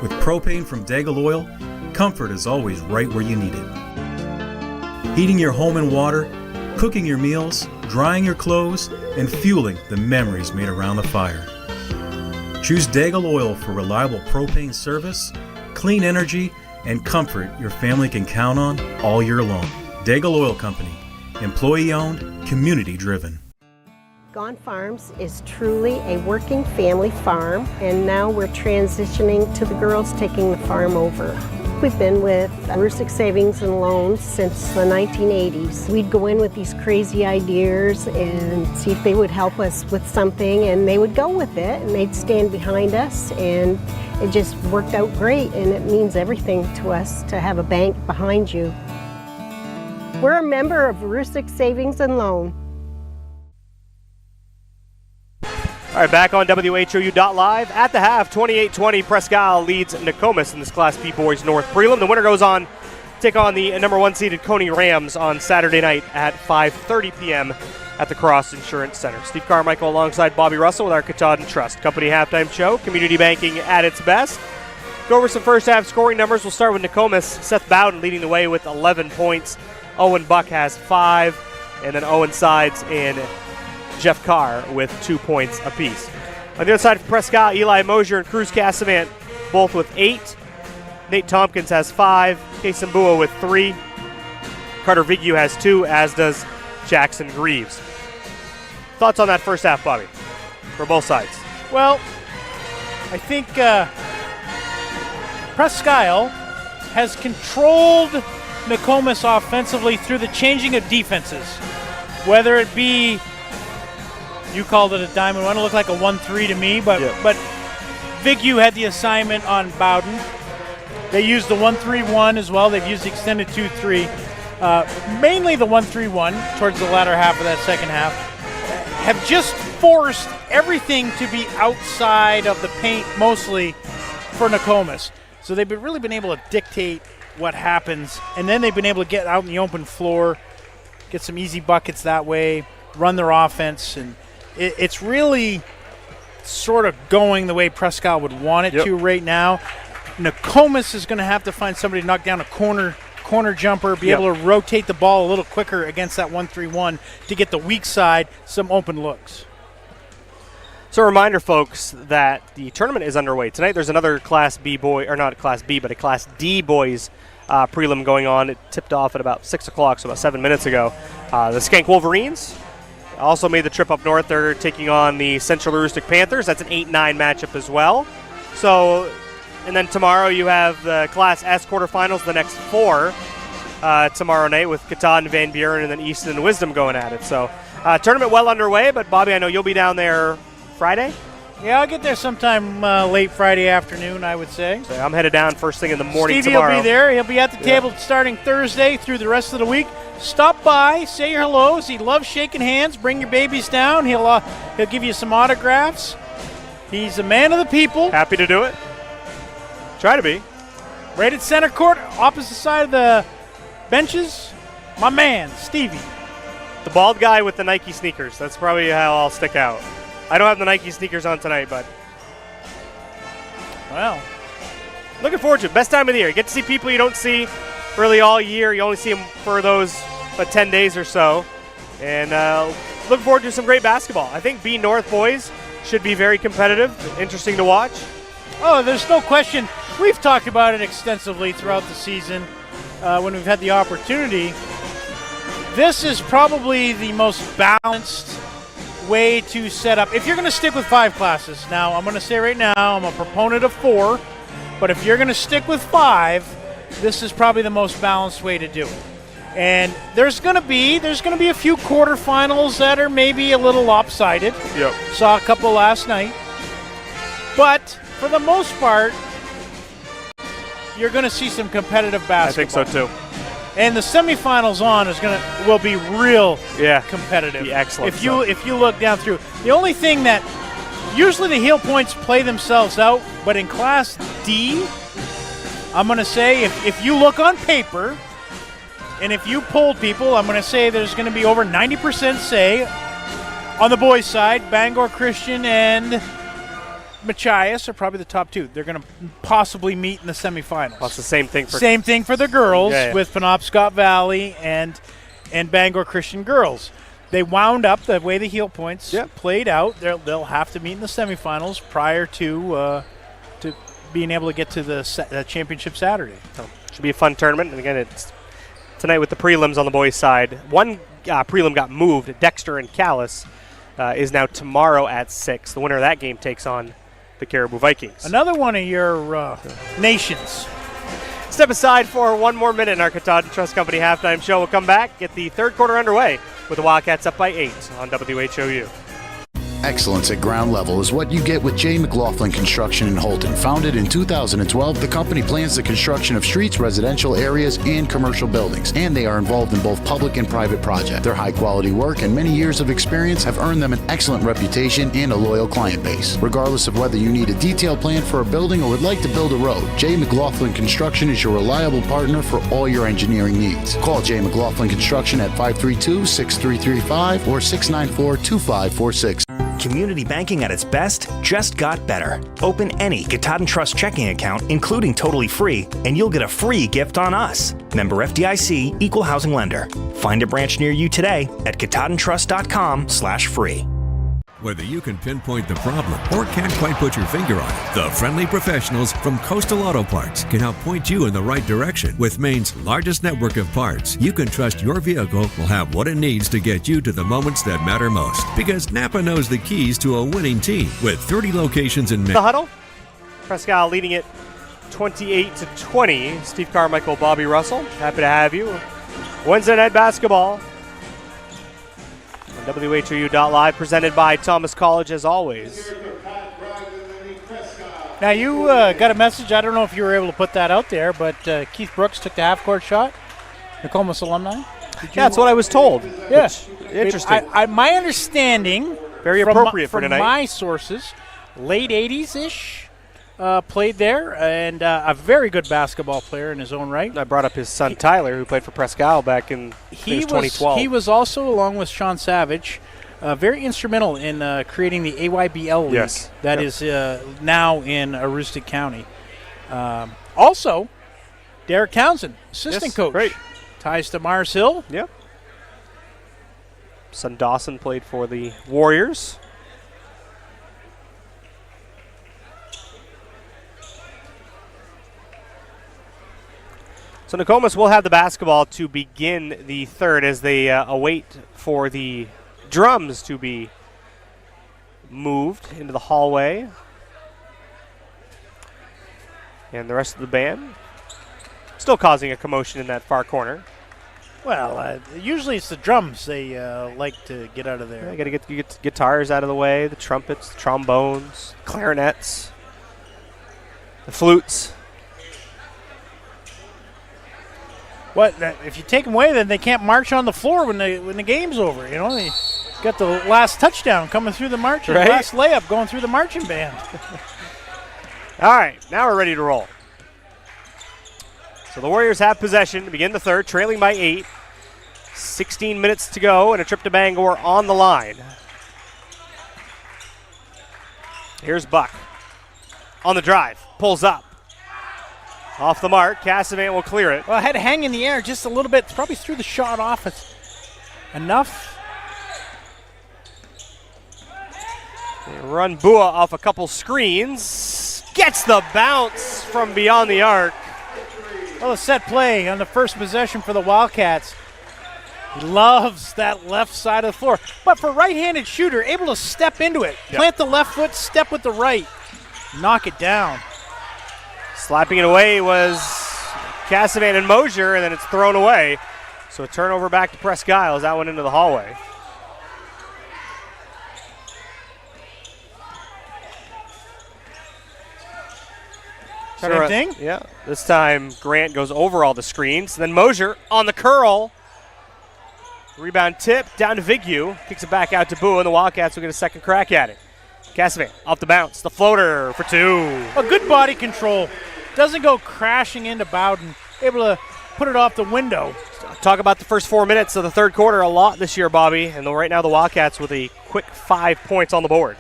With propane from Daigle Oil, comfort is always right where you need it. Heating your home and water, cooking your meals, drying your clothes, and fueling the memories made around the fire. Choose Daigle Oil for reliable propane service, clean energy, and comfort your family can count on all year long. Daigle Oil Company, employee-owned, community-driven. Gone Farms is truly a working family farm, and now we're transitioning to the girls taking the farm over. We've been with Rustic Savings and Loans since the 1980s. We'd go in with these crazy ideas and see if they would help us with something, and they would go with it, and they'd stand behind us, and it just worked out great, and it means everything to us to have a bank behind you. We're a member of Rustic Savings and Loan. All right, back on WHOU.live. At the half, 28-20, Presque leads Nokomis in this Class B Boys North prelim. The winner goes on to take on the number 1 seeded Coney Rams on Saturday night at 5:30 p.m. at the Cross Insurance Center. Steve Carmichael alongside Bobby Russell with our Katahdin Trust Company halftime show. Community banking at its best. Go over some first half scoring numbers. We'll start with Nokomis. Seth Bowden leading the way with 11 points. Owen Buck has 5. and then Owen Sides and Jeff Carr with 2 points apiece. On the other side for Presque, Eli Mosier and Cruz Casamant both with 8. Nate Tompkins has 5. Kasembua with 3. Carter Vigu has 2, as does Jackson Greaves. Thoughts on that first half, Bobby, for both sides? Well, I think Presque has controlled Nokomis offensively through the changing of defenses. Whether it be, you called it a diamond one, it looked like a 1-3 to me, but Vigu had the assignment on Bowden. They used the 1-3-1 as well. They've used the extended 2-3. Mainly the 1-3-1 towards the latter half of that second half. Have just forced everything to be outside of the paint, mostly for Nokomis. So they've really been able to dictate what happens, and then they've been able to get out in the open floor, get some easy buckets that way, run their offense, and it's really sort of going the way Presque would want it to right now. Nokomis is going to have to find somebody to knock down a corner jumper, be able to rotate the ball a little quicker against that 1-3-1 to get the weak side some open looks. So a reminder, folks, that the tournament is underway. Tonight there's another Class B boy, or not Class B, but a Class D boys prelim going on. It tipped off at about 6 o'clock, so about 7 minutes ago. The Skank Wolverines also made the trip up north. They're taking on the Central Aroostook Panthers. That's an 8-9 matchup as well. So, and then tomorrow you have the Class S quarterfinals, the next 4 tomorrow night with Katahdin, Van Buren, and then Easton and Wisdom going at it. So tournament well underway, but Bobby, I know you'll be down there Friday? Yeah, I'll get there sometime late Friday afternoon, I would say. So I'm headed down first thing in the morning Stevie tomorrow. Will be there. He'll be at the table starting Thursday through the rest of the week. Stop by, say your hellos. He loves shaking hands. Bring your babies down. He'll give you some autographs. He's a man of the people. Happy to do it. Try to be. Right at center court, opposite side of the benches, my man, Stevie. The bald guy with the Nike sneakers. That's probably how I'll stick out. I don't have the Nike sneakers on tonight, but well, looking forward to it. Best time of the year. You get to see people you don't see really all year. You only see them for those 10 days or so. And looking forward to some great basketball. I think B North boys should be very competitive, interesting to watch. Oh, there's no question. We've talked about it extensively throughout the season when we've had the opportunity. This is probably the most balanced way to set up. If you're going to stick with 5 classes, now I'm going to say right now I'm a proponent of 4, but if you're going to stick with 5, this is probably the most balanced way to do it. And there's going to be a few quarterfinals that are maybe a little lopsided. Yep. Saw a couple last night. But for the most part, you're going to see some competitive basketball. I think so too. And the semifinals will be real competitive. Be excellent. If you look down through, the only thing that usually the heel points play themselves out, but in Class D, I'm going to say if you look on paper and if you polled people, I'm going to say there's going to be over 90% say on the boys' side, Bangor Christian and Machias are probably the top 2. They're going to possibly meet in the semifinals. Well, it's the same thing for the girls with Penobscot Valley and Bangor Christian girls. They wound up the way the heel points played out. They'll have to meet in the semifinals prior to being able to get to the championship Saturday. So should be a fun tournament. And again, it's tonight with the prelims on the boys' side. One prelim got moved. Dexter and Callis is now tomorrow at 6. The winner of that game takes on the Caribou Vikings. Another one of your nations. Step aside for one more minute in our Katahdin Trust Company halftime show. We'll come back, get the third quarter underway with the Wildcats up by 8 on WHOU. Excellence at ground level is what you get with J. McLaughlin Construction in Holton. Founded in 2012, the company plans the construction of streets, residential areas, and commercial buildings, and they are involved in both public and private projects. Their high-quality work and many years of experience have earned them an excellent reputation and a loyal client base. Regardless of whether you need a detailed plan for a building or would like to build a road, J. McLaughlin Construction is your reliable partner for all your engineering needs. Call J. McLaughlin Construction at 532-6335 or 694-2546. community banking at its best just got better. Open any Katahdin Trust checking account, including totally free, and you'll get a free gift on us. Member FDIC, Equal Housing Lender. Find a branch near you today at katahdintrust.com/free. Whether you can pinpoint the problem or can't quite put your finger on it, the friendly professionals from Coastal Auto Parts can help point you in the right direction. With Maine's largest network of parts, you can trust your vehicle will have what it needs to get you to the moments that matter most. Because Napa knows the keys to a winning team with 30 locations in Maine. The huddle. Presque leading it 28-20. Steve Carmichael, Bobby Russell. Happy to have you. Wednesday night basketball. WHOU.live, presented by Thomas College, as always. Now, you got a message. I don't know if you were able to put that out there, but Keith Brooks took the half-court shot. Nokomis alumni. Yeah, that's what I was told. Yes. Interesting. My understanding, very appropriate for tonight. From my sources, late 80s-ish. Played there, and a very good basketball player in his own right. I brought up his son Tyler, who played for Presque back in 2012. He was also, along with Sean Savage, very instrumental in creating the AYBL league that is now in Aroostook County. Also, Derek Townsend, assistant coach. Great. Ties to Mars Hill. Yep. Son Dawson played for the Warriors. So Nokomis will have the basketball to begin the third as they await for the drums to be moved into the hallway. And the rest of the band still causing a commotion in that far corner. Well, usually it's the drums they like to get out of there. Yeah, got to get the guitars out of the way, the trumpets, the trombones, clarinets, the flutes. What if you take them away? Then they can't march on the floor when the game's over. You know, they got the last touchdown coming through the marching, right? Last layup going through the marching band. All right, now we're ready to roll. So the Warriors have possession to begin the third, trailing by 8. 16 minutes to go, and a trip to Bangor on the line. Here's Buck on the drive, pulls up. Off the mark, Cassavant will clear it. Well, I had to hang in the air just a little bit. Probably threw the shot off. It's enough. They run Bua off a couple screens. Gets the bounce from beyond the arc. Well, a set play on the first possession for the Wildcats. He loves that left side of the floor. But for a right-handed shooter, able to step into it. Yep. Plant the left foot, step with the right. Knock it down. Slapping it away was Cassavant and Mosier, and then it's thrown away. So a turnover back to Presque as that went into the hallway. Same thing? Yeah. This time Grant goes over all the screens. Then Mosier on the curl. Rebound tip down to Vigu. Kicks it back out to Boo, and the Wildcats will get a second crack at it. Cassavant off the bounce. The floater for two. A good body control. Doesn't go crashing into Bowden. Able to put it off the window. Talk about the first 4 minutes of the third quarter a lot this year, Bobby. And right now the Wildcats with a quick 5 points on the board.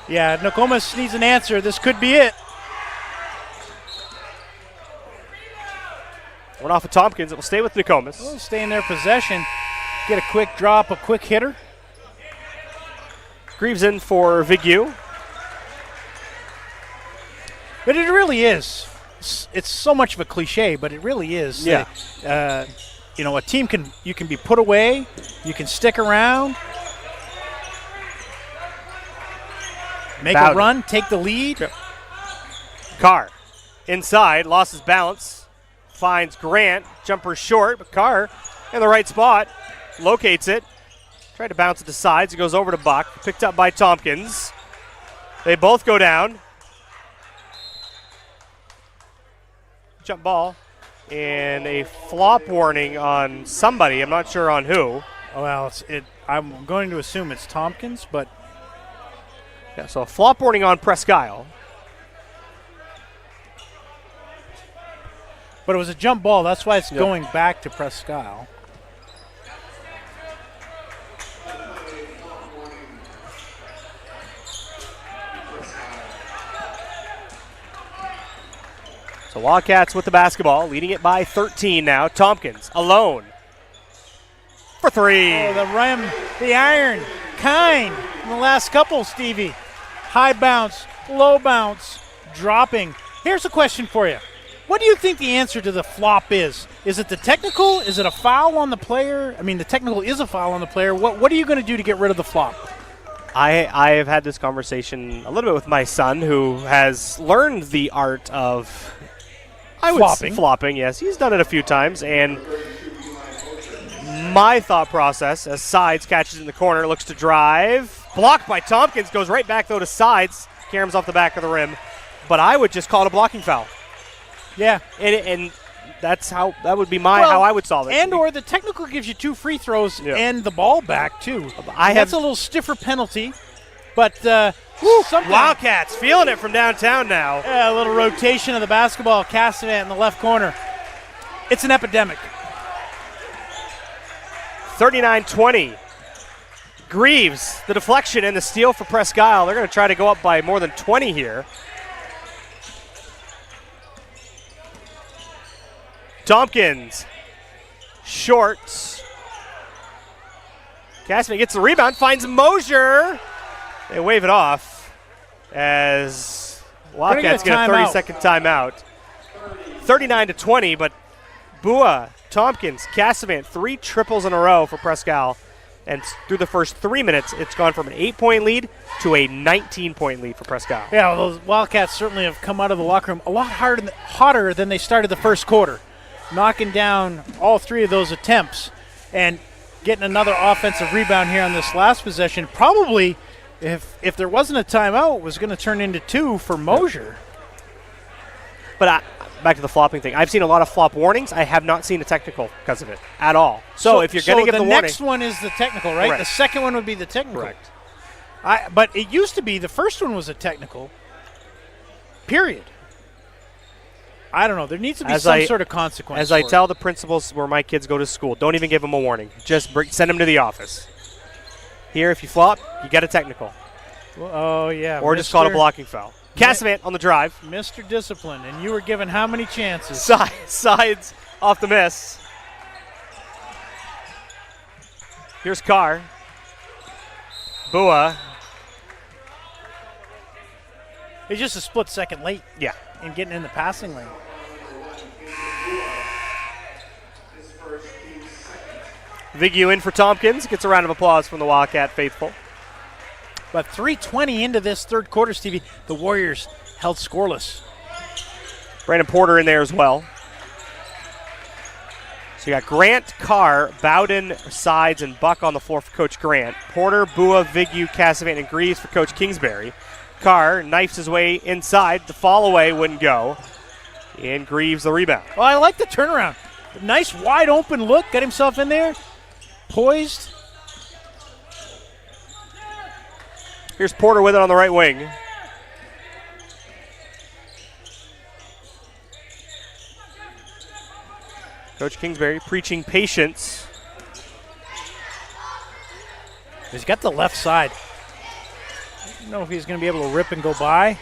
Yeah, Nokomis needs an answer. This could be it. One off of Tompkins. It will stay with Nokomis. We'll stay in their possession. Get a quick drop, a quick hitter. Greaves in for Vigu. But it really is. It's so much of a cliche, but it really is. Yeah. You know, a team you can be put away, you can stick around, make Bowden. a run, take the lead. Yep. Carr inside, lost his balance, finds Grant, jumper short, but Carr in the right spot, locates it, tried to bounce it to sides, it goes over to Buck, picked up by Tompkins. They both go down. Jump ball, and a flop warning on somebody. I'm not sure on who. Well, I'm going to assume it's Tompkins, but yeah. So a flop warning on Presque. But it was a jump ball. That's why it's going back to Presque. The Wildcats with the basketball, leading it by 13 now. Tompkins alone for three. Oh, the rim, the iron, kind in the last couple, Stevie. High bounce, low bounce, dropping. Here's a question for you. What do you think the answer to the flop is? Is it the technical? Is it a foul on the player? I mean, the technical is a foul on the player. What are you going to do to get rid of the flop? I have had this conversation a little bit with my son, who has learned the art of flopping. Yes, he's done it a few times, and my thought process, as Sides catches in the corner, looks to drive, blocked by Tompkins, goes right back though to Sides, caroms off the back of the rim, but I would just call it a blocking foul. Yeah, and that would be how I would solve it. And or the technical gives you 2 free throws and the ball back too. That's a little stiffer penalty, but Wildcats feeling it from downtown now. Yeah, a little rotation of the basketball. Cassavant in the left corner. It's an epidemic. 39-20. Greaves, the deflection and the steal for Presque. They're going to try to go up by more than 20 here. Tompkins, short. Cassavant gets the rebound, finds Mosier. They wave it off as Wildcats get a 30-second timeout. 39-20, but Bua, Tompkins, Cassavant, 3 triples in a row for Presque. And through the first 3 minutes, it's gone from an 8-point lead to a 19-point lead for Presque. Yeah, well, those Wildcats certainly have come out of the locker room a lot hotter than they started the first quarter, knocking down all 3 of those attempts and getting another offensive rebound here on this last possession. Probably, if there wasn't a timeout, was going to turn into 2 for Mosier. But back to the flopping thing. I've seen a lot of flop warnings. I have not seen a technical because of it at all. So if you're going to give the warning. The next one is the technical, right? Correct. The second one would be the technical. Correct. But it used to be the first one was a technical, period. I don't know. There needs to be some sort of consequence. As I tell the principals where my kids go to school, don't even give them a warning. Just send them to the office. Here, if you flop, you get a technical. Oh, yeah. Or just call it a blocking foul. Cassavant on the drive. Mr. Discipline, and you were given how many chances? Sides off the miss. Here's Carr. Bua. He's just a split second late. Yeah. In getting in the passing lane. Vigu in for Tompkins. Gets a round of applause from the Wildcat faithful. But 3:20 into this third quarter, Stevie, the Warriors held scoreless. Brandon Porter in there as well. So you got Grant, Carr, Bowden, Sides, and Buck on the floor for Coach Grant. Porter, Bua, Vigu, Cassavant, and Greaves for Coach Kingsbury. Carr knifes his way inside. The fall away wouldn't go. And Greaves the rebound. Well, I like the turnaround. Nice wide open look. Got himself in there. Poised. Here's Porter with it on the right wing. Coach Kingsbury preaching patience. He's got the left side. I don't know if he's going to be able to rip and go by.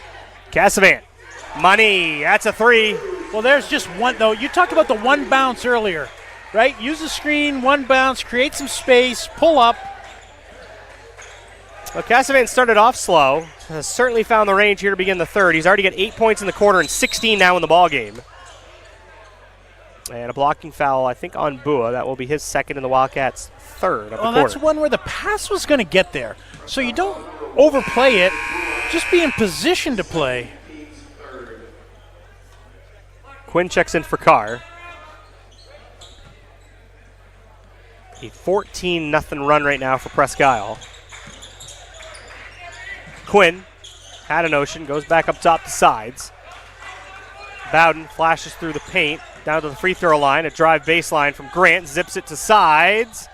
Cassavant. Money. That's a 3. Well, there's just one, though. You talked about the one bounce earlier, right? Use the screen, one bounce, create some space, pull up. Well, Cassavant started off slow. Has certainly found the range here to begin the third. He's already got 8 points in the quarter and 16 now in the ball game. And a blocking foul, I think, on Bua. That will be his second in the Wildcats' third of the quarter. That's one where the pass was going to get there. So you don't overplay it. Just be in position to play. Quinn checks in for Carr. A 14-0 run right now for Presque. Quinn had a notion, goes back up top to Sides. Bowden flashes through the paint, down to the free throw line. A drive baseline from Grant, zips it to Sides.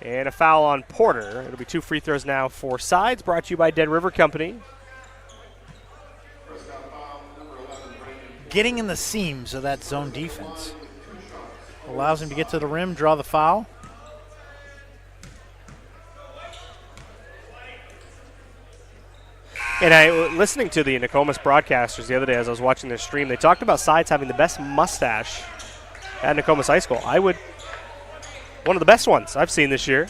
And a foul on Porter. It'll be 2 free throws now for Sides, brought to you by Dead River Company. Getting in the seams of that zone defense allows him to get to the rim, draw the foul. And listening to the Nokomis broadcasters the other day as I was watching their stream, they talked about Sides having the best mustache at Nokomis High School. One of the best ones I've seen this year.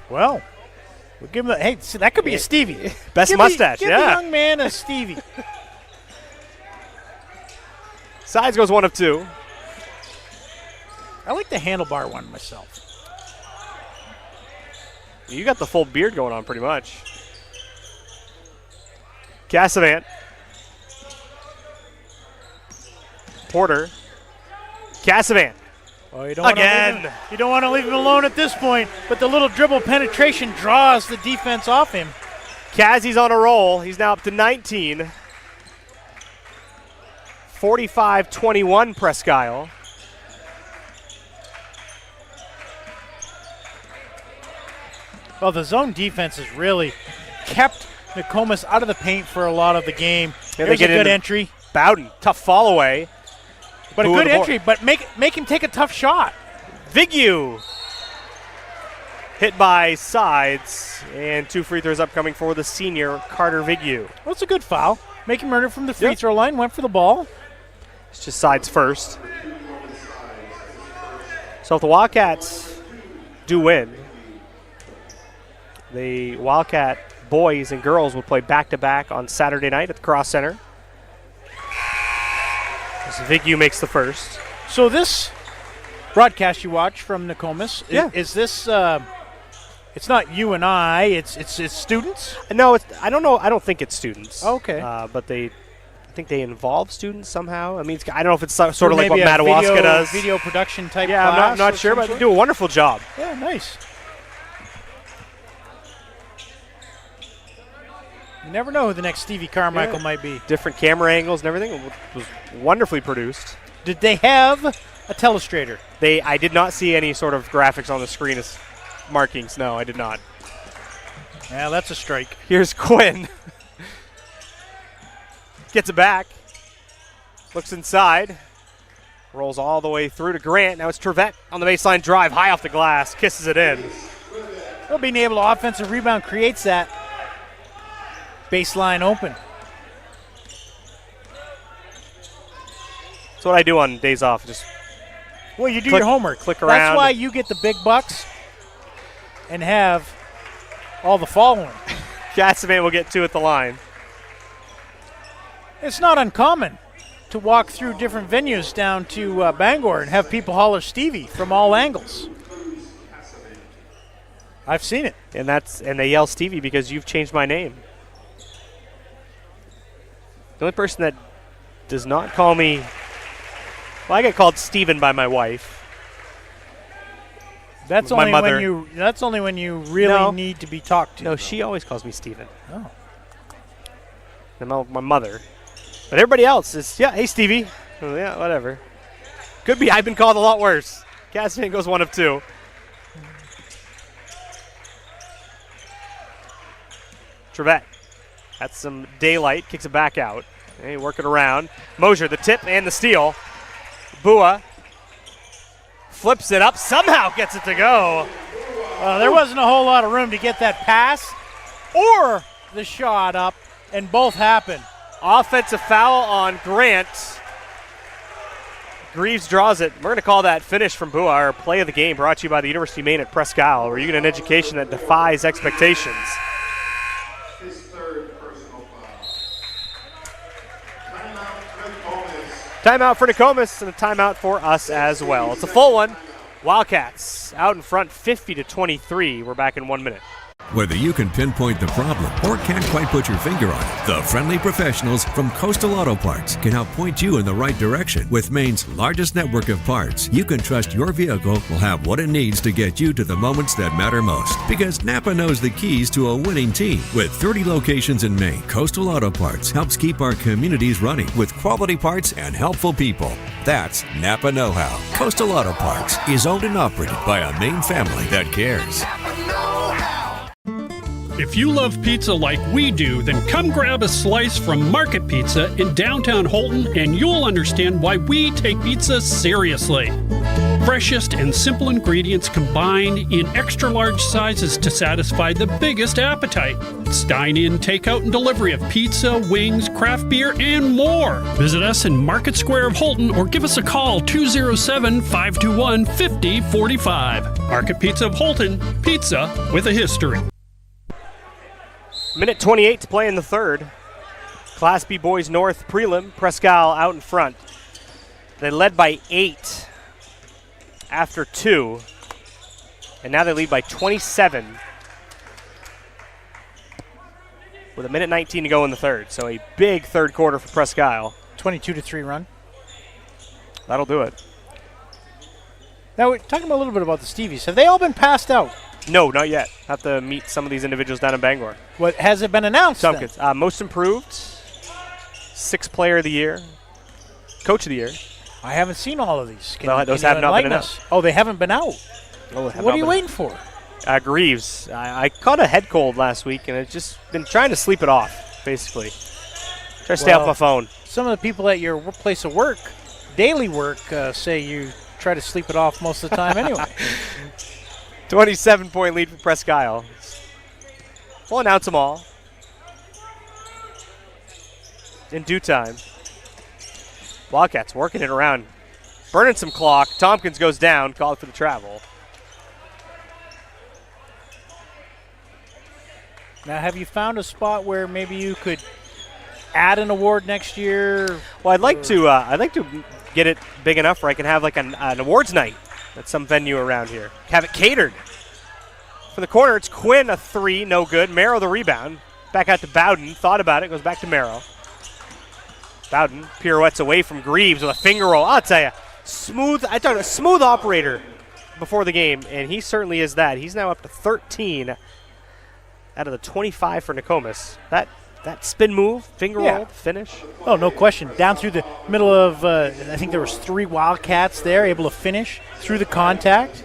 Well, we'll give him hey, see, that could be a Stevie. Best mustache, give yeah. the young man a Stevie. Sides goes 1 of 2. I like the handlebar one myself. You got the full beard going on pretty much. Cassavant. Porter. Cassavant. Oh, you don't want to leave him alone at this point, but the little dribble penetration draws the defense off him. Cassie's on a roll. He's now up to 19. 45-21 Presque. Well, the zone defense has really kept Nokomis out of the paint for a lot of the game. Yeah, There's a good entry. Bowden, tough fall away. But a good entry, but make him take a tough shot. Vignew hit by Sides, and 2 free throws upcoming for the senior Carter Vignew. Well, it's a good foul. Make him run it from the free throw line, went for the ball. It's just Sides first. So if the Wildcats do win, the Wildcat boys and girls will play back-to-back on Saturday night at the Cross Center. Vignew makes the first. So this broadcast you watch from Nokomis, is this? It's not you and I. It's students. No, I don't know. I don't think it's students. Okay, but I think they involve students somehow. I mean, I don't know if it's sort of like what Madawaska does. Video production type. Yeah, class I'm not sure, but they do a wonderful job. Yeah, nice. You never know who the next Stevie Carmichael might be. Different camera angles and everything. It was wonderfully produced. Did they have a telestrator? I did not see any sort of graphics on the screen as markings. No, I did not. Yeah, that's a strike. Here's Quinn. Gets it back. Looks inside. Rolls all the way through to Grant. Now it's Trevette on the baseline drive. High off the glass. Kisses it in. Well, being able to offensive rebound creates that baseline open. That's what I do on days off. Just you do your homework. Click around. That's why you get the big bucks and have all the following. Cassavant will get 2 at the line. It's not uncommon to walk through different venues down to Bangor and have people holler Stevie from all angles. I've seen it. And they yell Stevie because you've changed my name. The only person that does not call me, well, I get called Steven by my wife. That's my only mother. That's only when you really need to be talked to. No, she always calls me Steven. Oh. And my mother. But everybody else is, hey, Stevie. Oh, yeah, whatever. Could be I've been called a lot worse. Cassian goes 1 of 2. Trevette. That's some daylight. Kicks it back out. Hey, work it around. Mosier, the tip and the steal. Bua flips it up. Somehow gets it to go. There wasn't a whole lot of room to get that pass or the shot up, and both happened. Offensive foul on Grant. Greaves draws it. We're going to call that finish from Bua, our play of the game, brought to you by the University of Maine at Presque, where you get an education that defies expectations. Timeout for Nokomis and a timeout for us as well. It's a full one. Wildcats out in front 50-23. We're back in 1 minute. Whether you can pinpoint the problem or can't quite put your finger on it, the friendly professionals from Coastal Auto Parts can help point you in the right direction. With Maine's largest network of parts, you can trust your vehicle will have what it needs to get you to the moments that matter most. Because Napa knows the keys to a winning team. With 30 locations in Maine, Coastal Auto Parts helps keep our communities running with quality parts and helpful people. That's Napa know-how. Coastal Auto Parts is owned and operated by a Maine family that cares. If you love pizza like we do, then come grab a slice from Market Pizza in downtown Holton and you'll understand why we take pizza seriously. freshest and simple ingredients combined in extra large sizes to satisfy the biggest appetite. It's dine-in, takeout, and delivery of pizza, wings, craft beer, and more. Visit us in Market Square of Holton or give us a call 207-521-5045. Market Pizza of Holton, pizza with a history. Minute 28 to play in the third. Class B Boys North prelim, Presque out in front. They led by 8 after 2, and now they lead by 27 with a minute 19 to go in the third. So a big third quarter for Presque. 22-3 run. That'll do it. Now, we're talking a little bit about the Stevies. Have they all been passed out? No, not yet. Have to meet some of these individuals down in Bangor. What has it been announced? Some kids. Most improved, 6th player of the year, coach of the year. I haven't seen all of these. Those have not been announced. Oh, they haven't been out. Oh, what are you waiting for? Greaves. I caught a head cold last week, and I've just been trying to sleep it off, basically. Try to stay off my phone. Some of the people at your place of work, daily work, say you try to sleep it off most of the time anyway. 27-point lead for Presque. We'll announce them all in due time. Wildcats working it around, burning some clock. Tompkins goes down, called for the travel. Now, have you found a spot where maybe you could add an award next year? Well, I'd like to get it big enough where I can have like an awards night at some venue around here. Have it catered. For the corner, it's Quinn, a 3, no good. Merrow the rebound. Back out to Bowden. Thought about it, goes back to Merrow. Bowden pirouettes away from Greaves with a finger roll. I'll tell you, smooth operator before the game, and he certainly is that. He's now up to 13 out of the 25 for Nokomis. That spin move, finger roll, finish. Oh, no question. Down through the middle of, I think there was 3 Wildcats there, able to finish through the contact.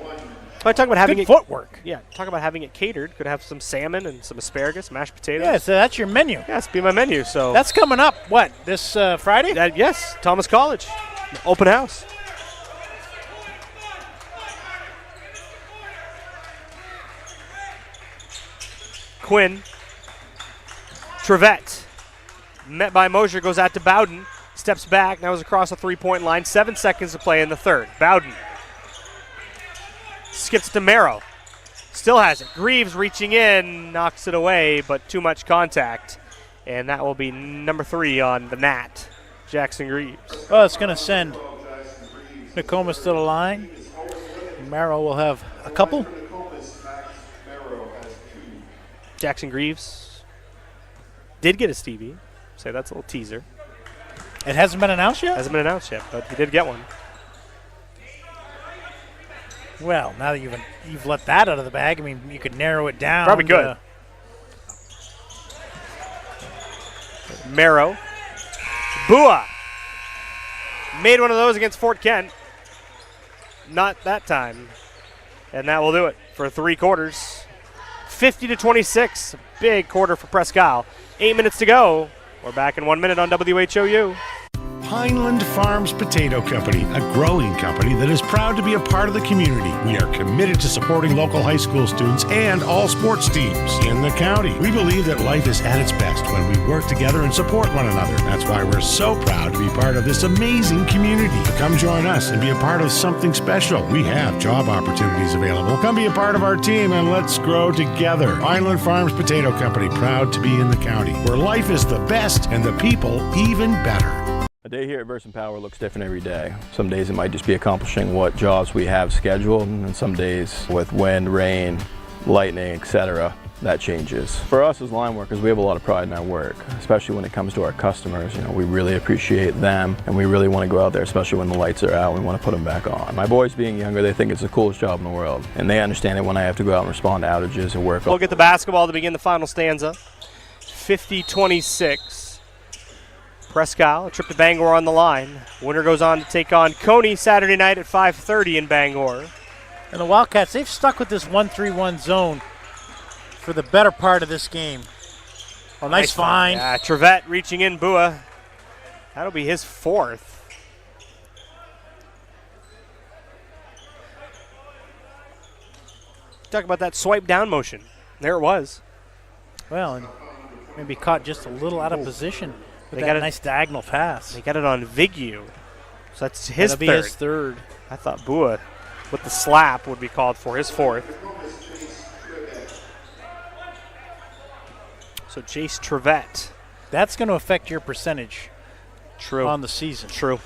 I talk about having good footwork. Yeah, talk about having it catered. Could have some salmon and some asparagus, mashed potatoes. Yeah, so that's your menu. Yeah, it's be my menu. So that's coming up. What, this Friday? Yes, Thomas College, open house. Quinn, Trevette, met by Mosier, goes out to Bowden, steps back, now is across the 3-point line. 7 seconds to play in the third. Bowden skips to Merrow. Still has it. Greaves reaching in, knocks it away, but too much contact. And that will be number 3 on the Nat, Jackson Greaves. Oh, it's going to send Nokomis to the line. Merrow will have a couple. Jackson Greaves did get a Stevie. So that's a little teaser. It hasn't been announced yet? Hasn't been announced yet, but he did get one. Well, now that you've let that out of the bag, I mean, you could narrow it down. Probably good. Merrow. Bua. Made one of those against Fort Kent. Not that time. And that will do it for 3 quarters. 50-26. Big quarter for Presque. 8 minutes to go. We're back in 1 minute on WHOU. Pineland Farms Potato Company, a growing company that is proud to be a part of the community. We are committed to supporting local high school students and all sports teams in the county. We believe that life is at its best when we work together and support one another. That's why we're so proud to be part of this amazing community. Come join us and be a part of something special. We have job opportunities available. Come be a part of our team and let's grow together. Pineland Farms Potato Company, proud to be in the county, where life is the best and the people even better. A day here at Versant Power looks different every day. Some days it might just be accomplishing what jobs we have scheduled, and some days with wind, rain, lightning, etc., that changes. For us as line workers, we have a lot of pride in our work, especially when it comes to our customers. You know, we really appreciate them, and we really want to go out there, especially when the lights are out. We want to put them back on. My boys being younger, they think it's the coolest job in the world, and they understand it when I have to go out and respond to outages and work. We'll get the basketball to begin the final stanza. 50-26. Presque, a trip to Bangor on the line. Winner goes on to take on Coney Saturday night at 5:30 in Bangor. And the Wildcats, they've stuck with this 1-3-1 zone for the better part of this game. Oh, nice find. Yeah, Trevette reaching in, Bua. That'll be his 4th. talk about that swipe down motion. There it was. Well, and maybe caught just a little out of position with They that got nice diagonal pass. They got it on Vigu. So that's his That'll third. be his third. I thought Bua with the slap would be called for his fourth. So Jace Trevette. That's going to affect your percentage. True. On the season. True.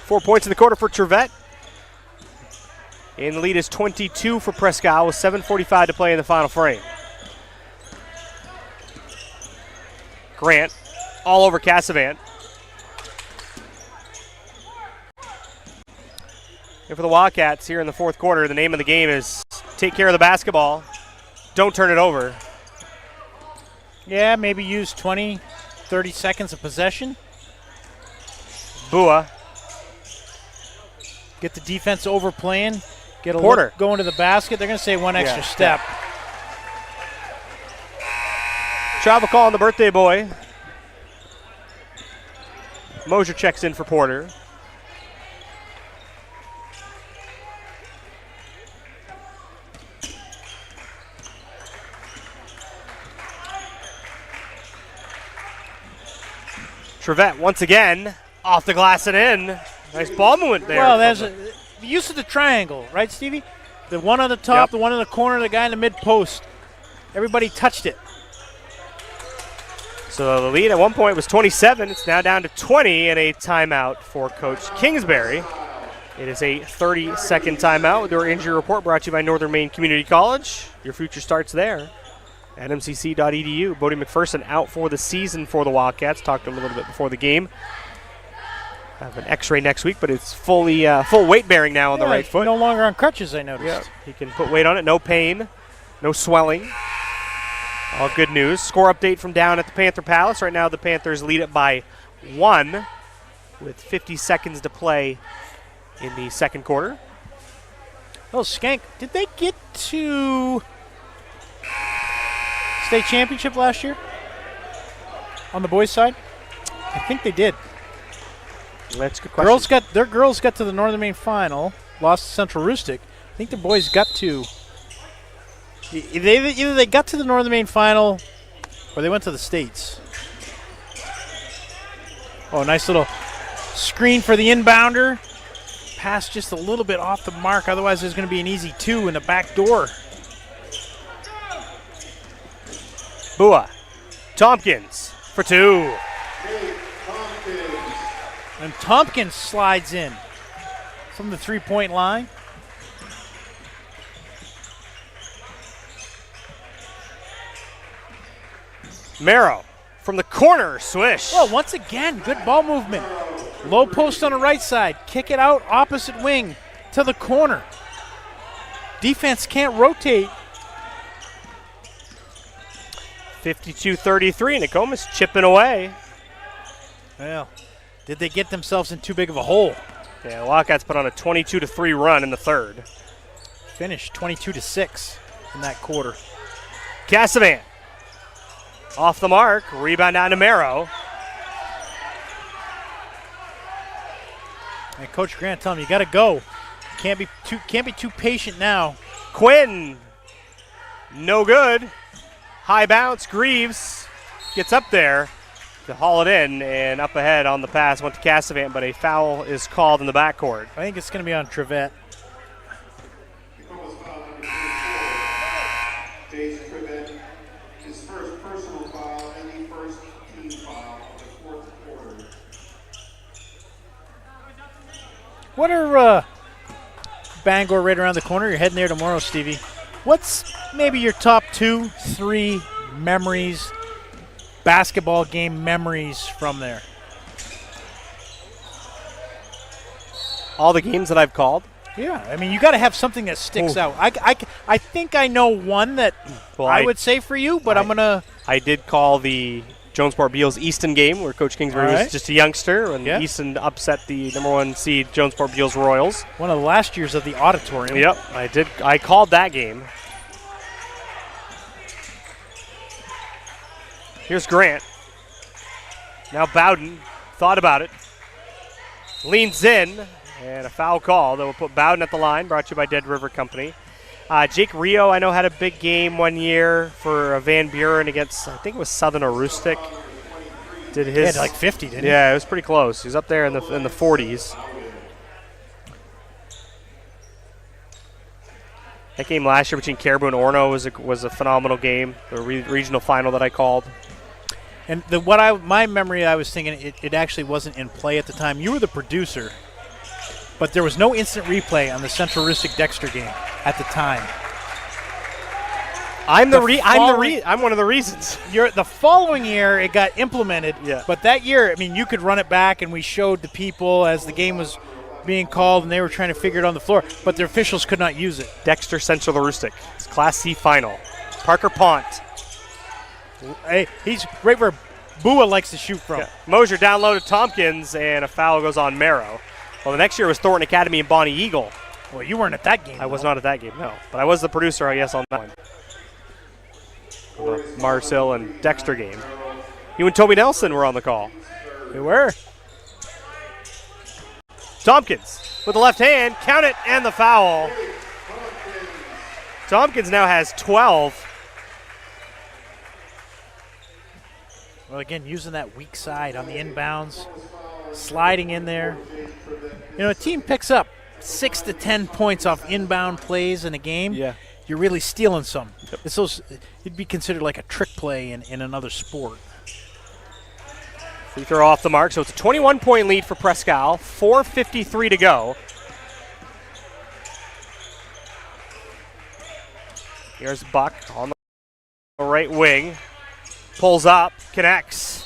4 points in the quarter for Trevette. And the lead is 22 for Presque with 7:45 to play in the final frame. Grant all over Cassavant. And for the Wildcats here in the fourth quarter, the name of the game is take care of the basketball. Don't turn it over. Yeah, maybe use 20, 30 seconds of possession. Bua. Get the defense overplaying. Get a Porter look going to the basket. They're going to say one extra step. Travel call on the birthday boy. Mosier checks in for Porter. Trevette once again off the glass and in. Nice ball movement there. Well, there's the use of the triangle, right, Stevie? The one on the top, the one in the corner, the guy in the mid post. Everybody touched it. So the lead at one point was 27. It's now down to 20 and a timeout for Coach Kingsbury. It is a 30-second timeout with your injury report brought to you by Northern Maine Community College. Your future starts there at mcc.edu. Bodie McPherson out for the season for the Wildcats. Talked to him a little bit before the game. Have an x-ray next week, but it's fully full weight bearing now on the right foot. No longer on crutches, I noticed. Yeah, he can put weight on it. No pain, no swelling. All good news. Score update from down at the Panther Palace. Right now the Panthers lead it by 1 with 50 seconds to play in the second quarter. Oh, Skank, did they get to state championship last year on the boys' side? I think they did. That's a good question. Their girls got to the Northern Maine final, lost to Central Rustic. I think the boys got to either they got to the Northern Maine final or they went to the States. Oh, nice little screen for the inbounder. Pass just a little bit off the mark. Otherwise, there's going to be an easy 2 in the back door. Bua. Tompkins for 2. And Tompkins slides in from the three-point line. Merrow from the corner, swish. Oh, once again, good ball movement. Low post on the right side. Kick it out opposite wing to the corner. Defense can't rotate. 52-33, Nokomis chipping away. Well, did they get themselves in too big of a hole? Yeah, the Wildcats put on a 22-3 run in the third. Finished 22-6 in that quarter. Cassavant off the mark, rebound down to Merrow. And Coach Grant telling him you got to go. Can't be too patient now. Quinn, no good. High bounce, Greaves gets up there to haul it in, and up ahead on the pass went to Cassavant, but a foul is called in the backcourt. I think it's going to be on Trevette. What are Bangor right around the corner? You're heading there tomorrow, Stevie. What's maybe your top 2, 3 memories, basketball game memories from there? All the games that I've called? Yeah, I mean, you got to have something that sticks out. I think I know one that I would say for you, but I'm going to... I did call the Jonesport Beals Easton game where Coach Kingsbury was just a youngster, and Easton upset the number 1 seed Jonesport Beals Royals. One of the last years of the auditorium. Yep, I did. I called that game. Here's Grant. Now Bowden thought about it. Leans in. And a foul call that will put Bowden at the line, brought to you by Dead River Company. Jake Rio, I know, had a big game one year for Van Buren against, I think it was Southern Aroostook. Did his, he had like 50, didn't he? Yeah, it was pretty close. He was up there in the 40s. That game last year between Caribou and Orono was a phenomenal game, the regional final that I called. And my memory, I was thinking it actually wasn't in play at the time. You were the producer, but there was no instant replay on the Central Aroostook Dexter game at the time. I'm one of the reasons. The following year, it got implemented. Yeah. But that year, I mean, you could run it back, and we showed the people as the game was being called, and they were trying to figure it on the floor, but the officials could not use it. Dexter Central Aroostook. It's Class C final. Parker Pont. Hey, he's right where Bua likes to shoot from. Yeah. Mosier down low to Tompkins, and a foul goes on Merrow. Well, the next year was Thornton Academy and Bonnie Eagle. Well, you weren't at that game. I was not at that game, no. But I was the producer, I guess, on that one. The Mars-Hill and Dexter game. You and Toby Nelson were on the call. We were. Tompkins with the left hand, count it, and the foul. Tompkins now has 12. Well, again, using that weak side on the inbounds, sliding in there. You know, a team picks up 6 to 10 points off inbound plays in a game. Yeah. You're really stealing some. Yep. It'd be considered like a trick play in another sport. Free throw off the mark, so it's a 21-point lead for Presque. 4:53 to go. Here's Buck on the right wing. Pulls up, connects.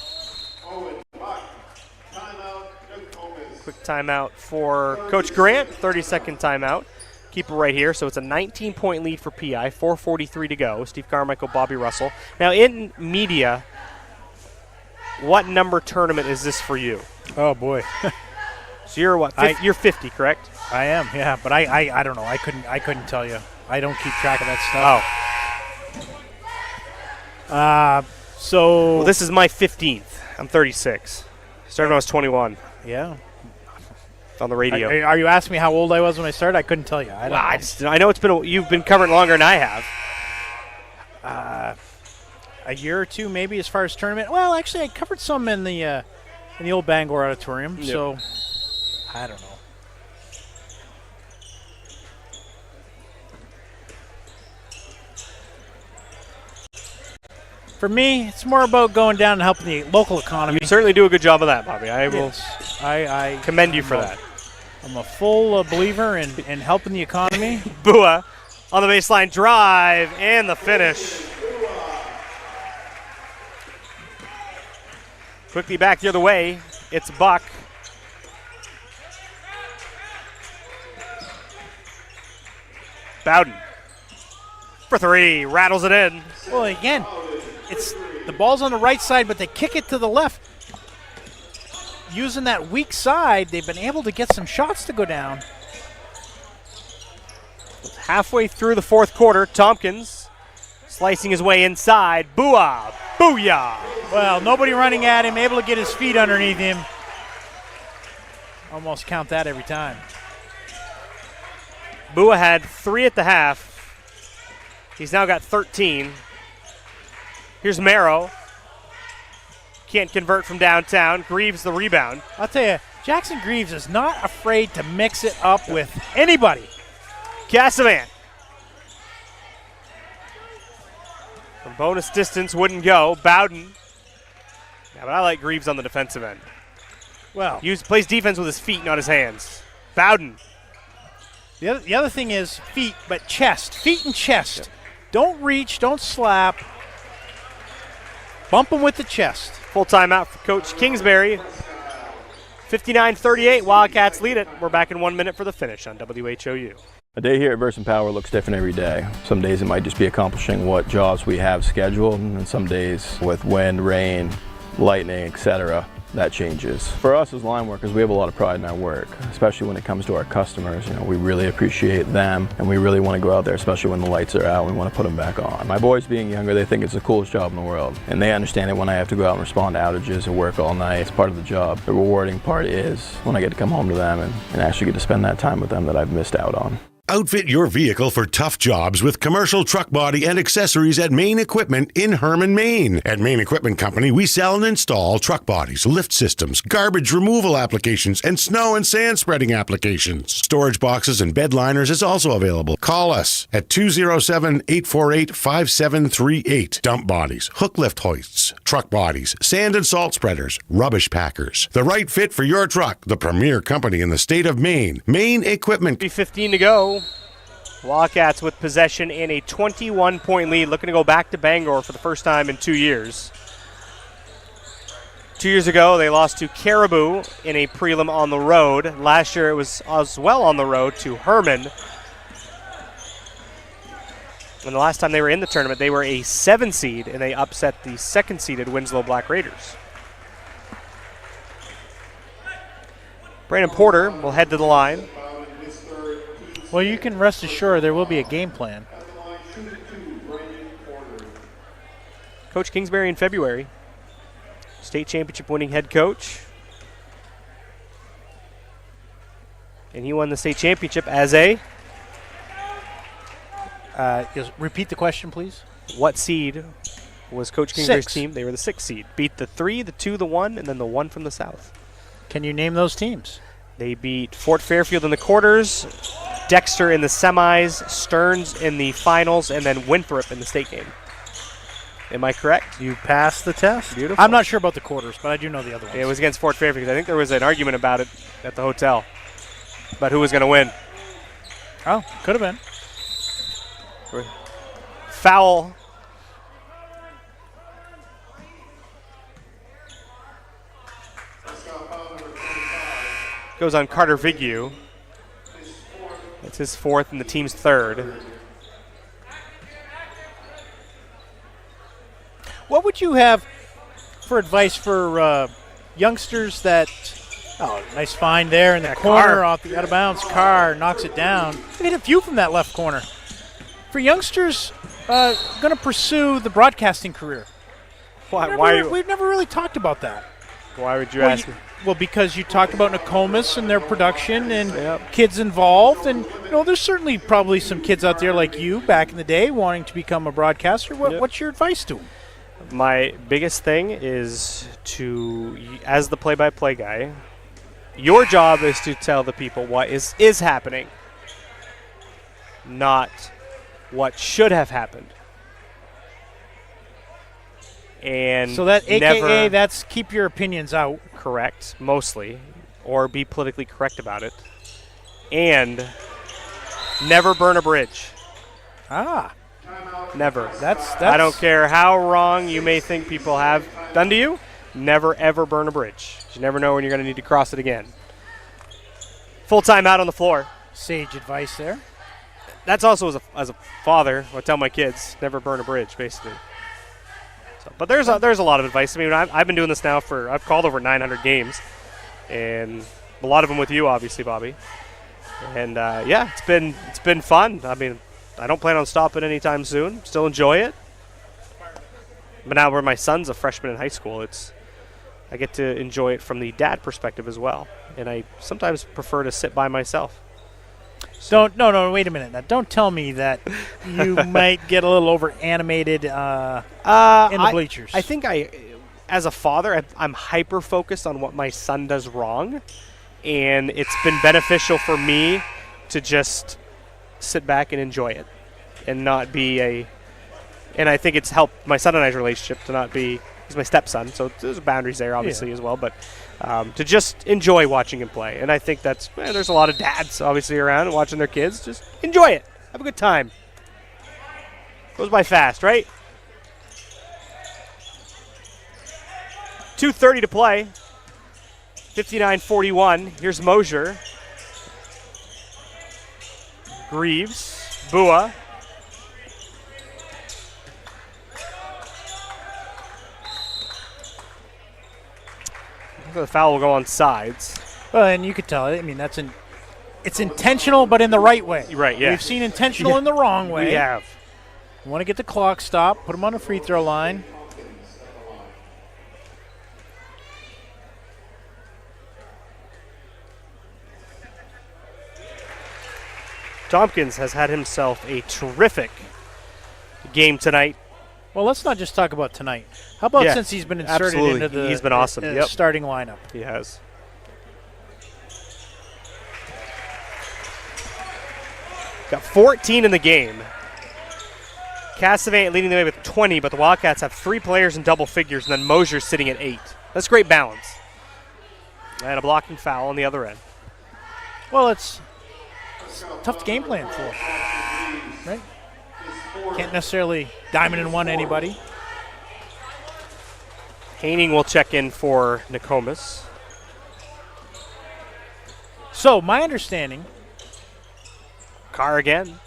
Quick timeout for Coach Grant, 30-second timeout. Keep it right here, so it's a 19-point lead for PI, 4:43 to go. Steve Carmichael, Bobby Russell. Now in media, what number tournament is this for you? Oh, boy. So you're what? You're 50, correct? I am, yeah, but I don't know. I couldn't tell you. I don't keep track of that stuff. So well, this is my 15th. I'm 36. Started when I was 21. Yeah. On the radio. Are you asking me how old I was when I started? I couldn't tell you. I know it's been you've been covering longer than I have. A year or two, maybe, as far as tournament. Well, actually, I covered some in the old Bangor Auditorium. Yep. So I don't know. For me, it's more about going down and helping the local economy. You certainly do a good job of that, Bobby. I commend you for that. I'm a full believer in helping the economy. Bua on the baseline drive and the finish. Quickly back the other way. It's Buck. Bowden for three. Rattles it in. Well, again, the ball's on the right side, but they kick it to the left. Using that weak side, they've been able to get some shots to go down. Halfway through the fourth quarter, Tompkins slicing his way inside. Booyah! Booyah! Well, nobody running at him, able to get his feet underneath him. Almost count that every time. Bua had 3 at the half. He's now got 13. Here's Merrow. Can't convert from downtown. Greaves the rebound. I'll tell you, Jackson Greaves is not afraid to mix it up with anybody. Casavan. From bonus distance, wouldn't go. Bowden. Yeah, but I like Greaves on the defensive end. Well, plays defense with his feet, not his hands. Bowden. The other thing is feet, but chest. Feet and chest. Yep. Don't reach, don't slap. Bump him with the chest. Full timeout for Coach Kingsbury. 59-38, Wildcats lead it. We're back in 1 minute for the finish on WHOU. A day here at Versant Power looks different every day. Some days it might just be accomplishing what jobs we have scheduled, and some days with wind, rain, lightning, etc., that changes. For us as line workers, we have a lot of pride in our work, especially when it comes to our customers. You know, we really appreciate them, and we really want to go out there, especially when the lights are out. We want to put them back on. My boys being younger, they think it's the coolest job in the world, and they understand it when I have to go out and respond to outages and work all night. It's part of the job. The rewarding part is when I get to come home to them and actually get to spend that time with them that I've missed out on. Outfit your vehicle for tough jobs with commercial truck body and accessories at Main Equipment in Herman, Maine. At Main Equipment Company, we sell and install truck bodies, lift systems, garbage removal applications, and snow and sand spreading applications. Storage boxes and bed liners is also available. Call us at 207-848-5738. Dump bodies, hook lift hoists, truck bodies, sand and salt spreaders, rubbish packers. The right fit for your truck. The premier company in the state of Maine. Main Equipment. 15 to go. Wildcats with possession in a 21-point lead, looking to go back to Bangor for the first time in 2 years. 2 years ago, they lost to Caribou in a prelim on the road. Last year, it was as well on the road to Herman. And the last time they were in the tournament, they were a 7 seed, and they upset the 2nd-seeded Winslow Black Raiders. Brandon Porter will head to the line. Well, you can rest assured there will be a game plan. Coach Kingsbury in February. State championship winning head coach. And he won the state championship as a... repeat the question, please. What seed was Coach Kingsbury's 6. team? They were the 6th seed. Beat the 3, the 2, the 1, and then the 1 from the south. Can you name those teams? They beat Fort Fairfield in the quarters, Dexter in the semis, Stearns in the finals, and then Winthrop in the state game. Am I correct? You passed the test. Beautiful. I'm not sure about the quarters, but I do know the other ones. It was against Fort Fairfield. I think there was an argument about it at the hotel, about who was going to win. Oh, could have been. Foul. Goes on Carter Vigue. That's his 4th and the team's 3rd. What would you have for advice for youngsters that, nice find there in the corner off the out-of-bounds. Carr knocks it down. They hit a few from that left corner. For youngsters going to pursue the broadcasting career. We've never really talked about that. Why would you ask me? Well, because you talked about Nokomis and their production and kids involved. And, there's certainly probably some kids out there like you back in the day wanting to become a broadcaster. What's your advice to them? My biggest thing is to, as the play-by-play guy, your job is to tell the people what is happening, not what should have happened. And so that AKA, that's keep your opinions out. Correct, mostly, or be politically correct about it. And never burn a bridge. Never. That's I don't care how wrong you may think people have done to you. Never, ever burn a bridge. You never know when you're going to need to cross it again. Full time out on the floor. Sage advice there. That's also as a father, I tell my kids, never burn a bridge, basically. But there's a lot of advice. I mean, I've been doing this now I've called over 900 games, and a lot of them with you, obviously, Bobby. And it's been fun. I mean, I don't plan on stopping anytime soon. Still enjoy it. But now where my son's a freshman in high school, I get to enjoy it from the dad perspective as well. And I sometimes prefer to sit by myself. No, wait a minute. Now, don't tell me that you might get a little over animated in the bleachers. I think as a father, I'm hyper focused on what my son does wrong, and it's been beneficial for me to just sit back and enjoy it, and not be and I think it's helped my son and I's relationship to not be. He's my stepson, so there's boundaries there, obviously, as well. But to just enjoy watching him play. And I think there's a lot of dads, obviously, around watching their kids. Just enjoy it. Have a good time. Goes by fast, right? 2:30 to play. 59-41. Here's Mosier. Greaves. Bua. The foul will go on sides. Well, and you could tell. I mean, it's intentional, but in the right way. Right, yeah. We've seen intentional in the wrong way. We have. We want to get the clock stopped, put them on the free throw line. Tompkins has had himself a terrific game tonight. Well, let's not just talk about tonight. How about since he's been inserted absolutely. into the He's been awesome. Starting lineup? He has. Got 14 in the game. Cassavant leading the way with 20, but the Wildcats have 3 players in double figures, and then Mosier's sitting at 8. That's great balance. And a blocking foul on the other end. Well, it's tough to game plan for, right? Can't necessarily diamond and one anybody. Haining will check in for Nokomis. So, my understanding. Carr again.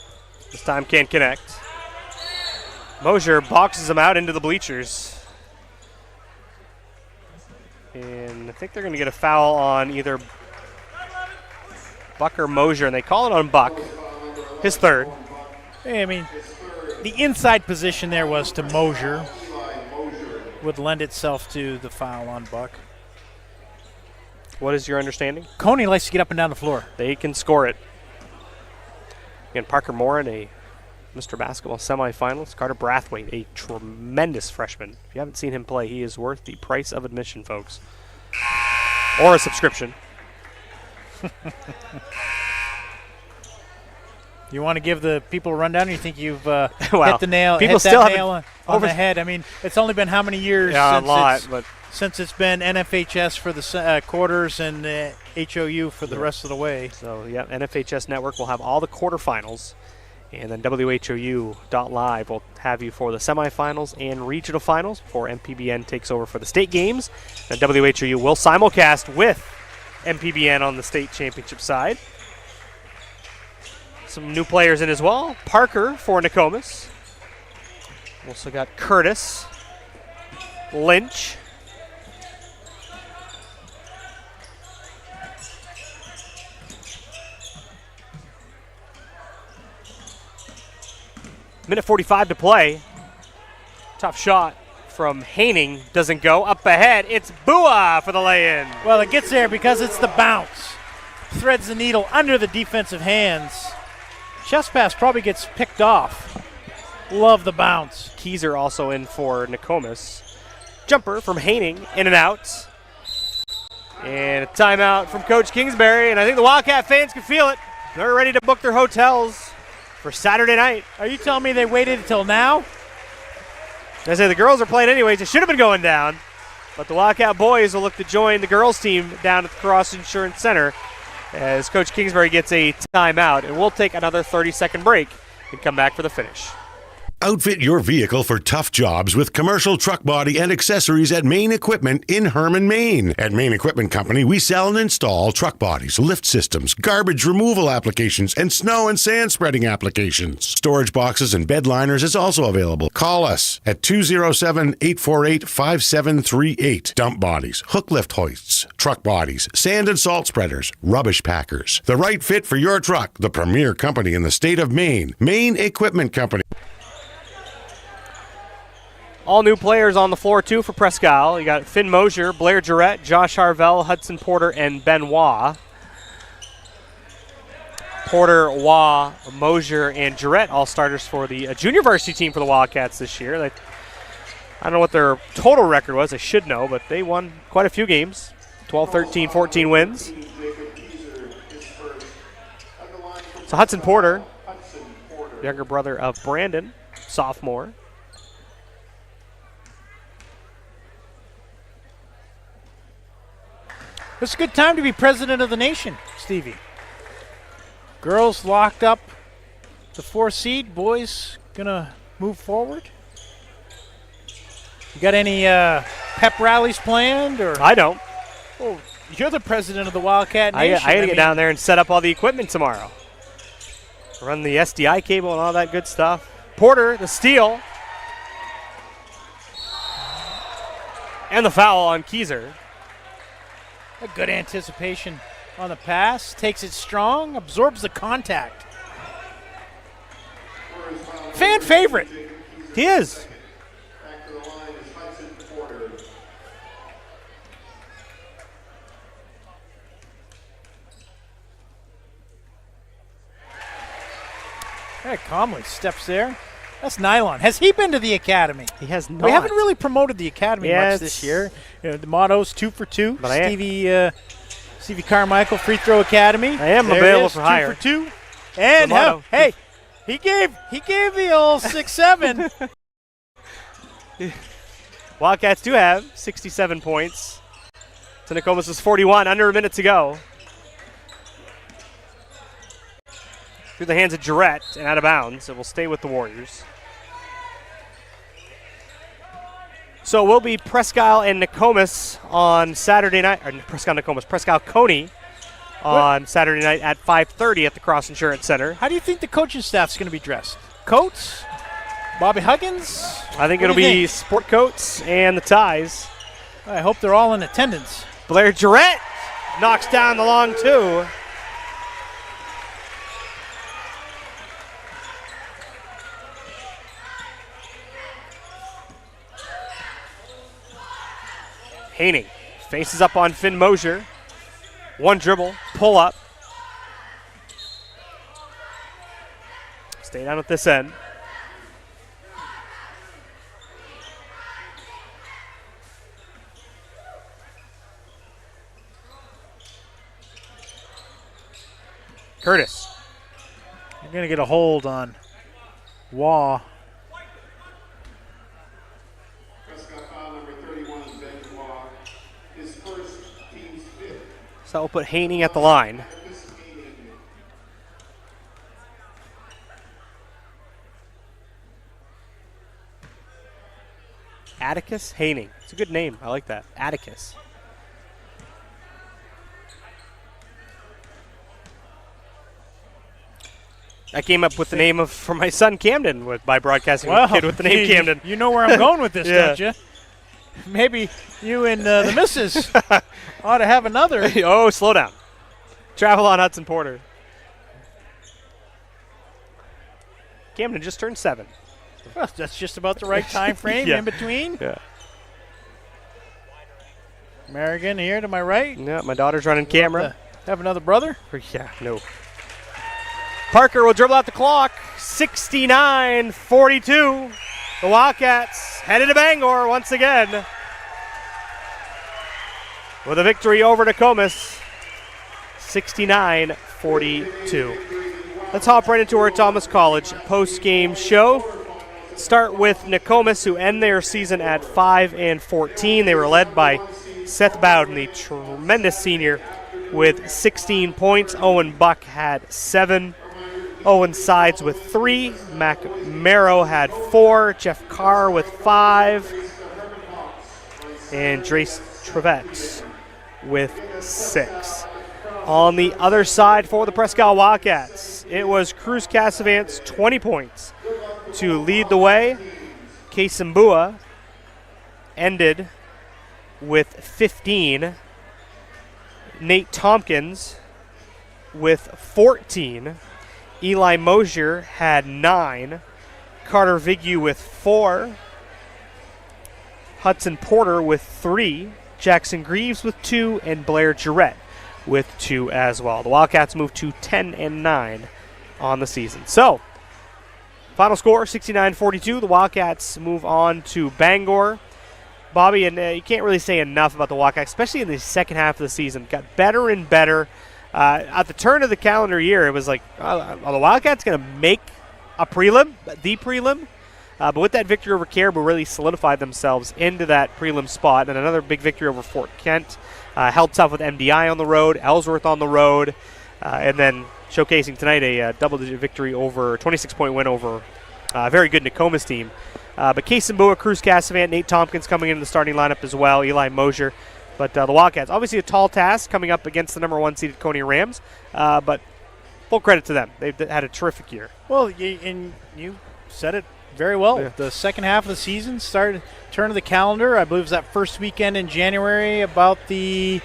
This time can't connect. Mosier boxes him out into the bleachers. And I think they're going to get a foul on either Buck or Mosier, and they call it on Buck. His third. I mean, the inside position there was to Mosier. Would lend itself to the foul on Buck. What is your understanding? Coney likes to get up and down the floor. They can score it. Again, Parker Morin, a Mr. Basketball semifinalist. Carter Brathwaite, a tremendous freshman. If you haven't seen him play, he is worth the price of admission, folks. Or a subscription. You want to give the people a rundown, or you think you've well, hit the nail, people hit that still nail on the head? I mean, it's only been how many years since it's been NFHS for the quarters and HOU for the rest of the way. So, yeah, NFHS Network will have all the quarterfinals, and then WHOU.live will have you for the semifinals and regional finals before MPBN takes over for the state games. And WHOU will simulcast with MPBN on the state championship side. Some new players in as well. Parker for Nokomis. Also got Curtis, Lynch, minute 45 to play. Tough shot from Haining. Doesn't go. Up ahead, it's Bua for the lay-in. Well, it gets there because it's the bounce. Threads the needle under the defensive hands. Chest pass probably gets picked off. Love the bounce. Keyser also in for Nokomis. Jumper from Haining, in and out. And a timeout from Coach Kingsbury, and I think the Wildcat fans can feel it. They're ready to book their hotels for Saturday night. Are you telling me they waited until now? I say the girls are playing anyways. It should have been going down. But the Wildcat boys will look to join the girls team down at the Cross Insurance Center as Coach Kingsbury gets a timeout. And we'll take another 30-second break and come back for the finish. Outfit your vehicle for tough jobs with commercial truck body and accessories at Main Equipment in Herman, Maine. At Main Equipment Company, we sell and install truck bodies, lift systems, garbage removal applications, and snow and sand spreading applications. Storage boxes and bed liners is also available. Call us at 207-848-5738. Dump bodies, hook lift hoists, truck bodies, sand and salt spreaders, rubbish packers. The right fit for your truck. The premier company in the state of Maine. Main Equipment Company. All new players on the floor, too, for Presque. You got Finn Mosier, Blair Jarrett, Josh Harvell, Hudson Porter, and Ben Waugh. Porter, Waugh, Mosier, and Jarrett, all starters for the junior varsity team for the Wildcats this year. I don't know what their total record was. I should know, but they won quite a few games. 12, 13, 14 wins. So Hudson Porter, younger brother of Brandon, sophomore. It's a good time to be president of the nation, Stevie. Girls locked up the 4 seed. Boys gonna move forward. You got any pep rallies planned? Or I don't. Oh, you're the president of the Wildcat Nation. I gotta get down there and set up all the equipment tomorrow. Run the SDI cable and all that good stuff. Porter, the steal. And the foul on Keyser. A good anticipation on the pass. Takes it strong. Absorbs the contact. Fan favorite. He is. Very calmly steps there. That's Nylon. Has he been to the academy? He has not. We haven't really promoted the academy Yeah, much this year. The motto's 2 for 2. But Stevie Carmichael Free Throw Academy. I am There available it is, for hire. 2 for 2. And motto. hey, he gave the old 6-7. Wildcats do have 67 points to Nokomis' 41. Under a minute to go. Through the hands of Jarrett and out of bounds. It will stay with the Warriors. So it will be Presque and Nokomis on Saturday night. Or Presque-Nokomis. Presque-Coney on Saturday night at 5:30 at the Cross Insurance Center. How do you think the coaching staff's going to be dressed? Coats? Bobby Huggins? I think What it'll do you be sport coats and the ties. I hope they're all in attendance. Blair Jarrett knocks down the long two. Haining faces up on Finn Mosier. One dribble, pull up. Stay down at this end. Curtis. You're going to get a hold on Waugh. So we'll put Haining at the line. Atticus Haining. It's a good name. I like that. Atticus. I came up with the name for my son Camden by broadcasting with a kid with the name Camden. You know where I'm going with this, Yeah. don't you? Maybe you and the missus ought to have another. Oh, slow down. Travel on Hudson Porter. Camden just turned 7. Well, that's just about the right time frame Yeah. in between. Yeah. Merrigan here to my right. Yeah, my daughter's running camera. Have another brother? Yeah, no. Parker will dribble out the clock. 69-42. The Wildcats headed to Bangor once again with a victory over Nokomis. 69-42. Let's hop right into our Thomas College post-game show. Start with Nokomis, who end their season at 5-14. They were led by Seth Bowden, the tremendous senior, with 16 points. Owen Buck had 7. Owen Sides with 3. Mac Merrow had 4. Jeff Carr with 5. And Drace Trevette with 6. On the other side for the Presque Wildcats, it was Cruz Casavant's 20 points to lead the way. Kasembua ended with 15. Nate Tompkins with 14. Eli Mosier had 9. Carter Vigu with 4. Hudson Porter with 3. Jackson Greaves with 2. And Blair Jarrett with 2 as well. The Wildcats moved to 10-9 on the season. So, final score, 69-42. The Wildcats move on to Bangor. Bobby, and you can't really say enough about the Wildcats, especially in the second half of the season. Got better and better. At the turn of the calendar year, it was like, are the Wildcats going to make a prelim, the prelim? But with that victory over Caribou, really solidified themselves into that prelim spot. And another big victory over Fort Kent. Held tough with MDI on the road, Ellsworth on the road, and then showcasing tonight a double-digit victory over, 26-point win over a very good Nokomis team. But Kasembua, Cruz Casavant, Nate Tompkins coming into the starting lineup as well, Eli Mosier. But the Wildcats, obviously a tall task coming up against the number 1 seeded Coney Rams, but full credit to them. They've had a terrific year. Well, and you said it very well. Yeah. The second half of the season started, turn of the calendar, I believe it was that first weekend in January, about the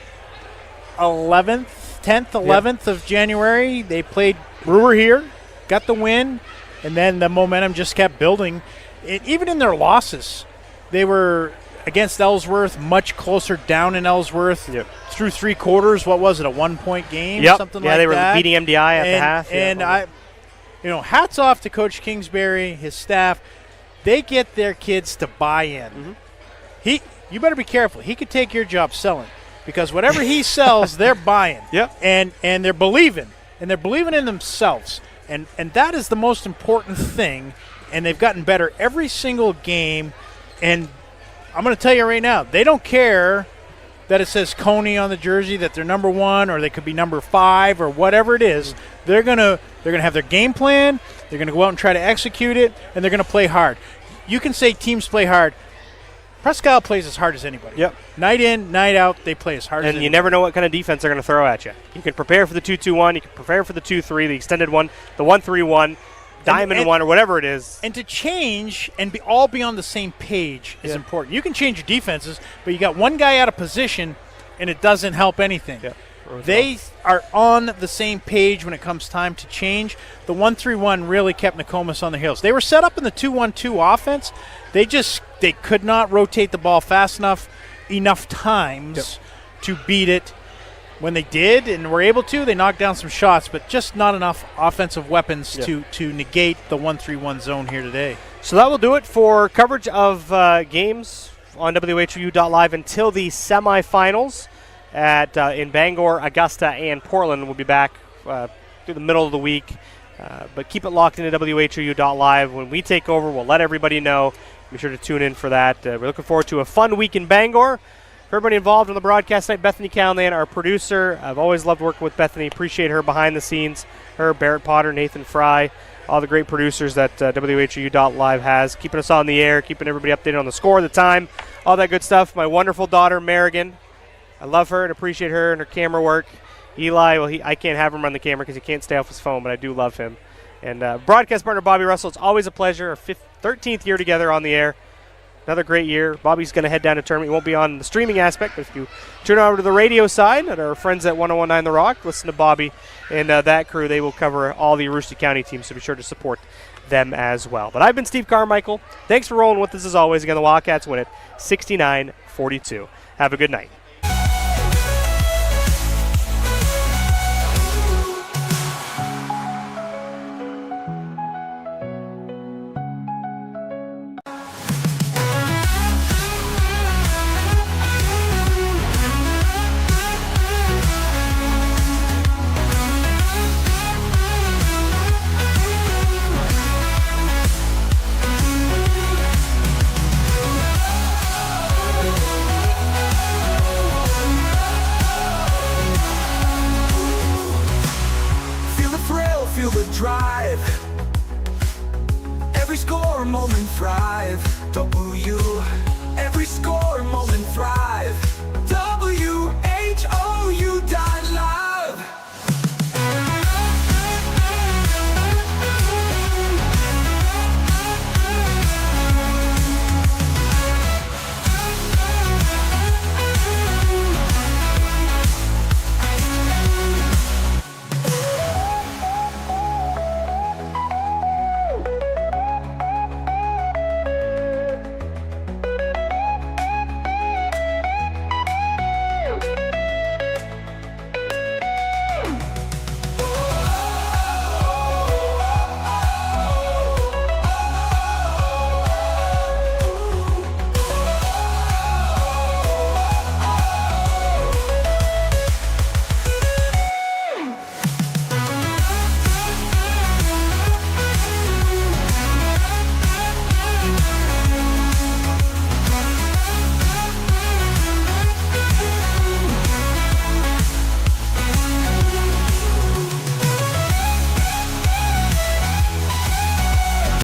10th, 11th of January. They played Brewer here, got the win, and then the momentum just kept building. Even in their losses, they were against Ellsworth, much closer down in Ellsworth. Through 3 quarters, what was it, a 1-point game? Something like that. Yeah, they were beating MDI at the half. And hats off to Coach Kingsbury, his staff. They get their kids to buy in. You better be careful. He could take your job selling, because whatever he sells, they're buying. And they're believing. And they're believing in themselves. And that is the most important thing. And they've gotten better every single game. And I'm going to tell you right now, they don't care that it says Coney on the jersey, that they're number 1, or they could be number 5, or whatever it is. They're gonna have their game plan. They're gonna go out and try to execute it, and they're gonna play hard. You can say teams play hard. Presque plays as hard as anybody. Night in, night out, they play as hard as anybody. And you never know what kind of defense they're going to throw at you. You can prepare for the 2-2-1. You can prepare for the 2-3, the extended one, the 1-3-1. Diamond one, or whatever it is. And to change and all be on the same page is important. You can change your defenses, but you got one guy out of position, and it doesn't help anything. They are on the same page when it comes time to change. The 1-3-1 really kept Nokomis on their heels. They were set up in the 2-1-2 offense. They could not rotate the ball fast enough times to beat it. When they did and were able to, they knocked down some shots, but just not enough offensive weapons to negate the 1-3-1 zone here today. So that will do it for coverage of games on WHU.live until the semifinals in Bangor, Augusta, and Portland. We'll be back through the middle of the week, but keep it locked into WHU.live. When we take over, we'll let everybody know. Be sure to tune in for that. We're looking forward to a fun week in Bangor. For everybody involved on the broadcast tonight, Bethany Callahan, our producer. I've always loved working with Bethany. Appreciate her behind the scenes. Her, Barrett Potter, Nathan Fry, all the great producers that WHU.live has. Keeping us on the air, keeping everybody updated on the score, the time, all that good stuff. My wonderful daughter, Marigan. I love her and appreciate her and her camera work. Eli, well, I can't have him run the camera because he can't stay off his phone, but I do love him. And broadcast partner, Bobby Russell. It's always a pleasure. Our 13th year together on the air. Another great year. Bobby's going to head down to tournament. He won't be on the streaming aspect, but if you turn over to the radio side at our friends at 1019 The Rock, listen to Bobby and that crew. They will cover all the Aroostook County teams, so be sure to support them as well. But I've been Steve Carmichael. Thanks for rolling with us as always. Again, the Wildcats win it 69-42. Have a good night.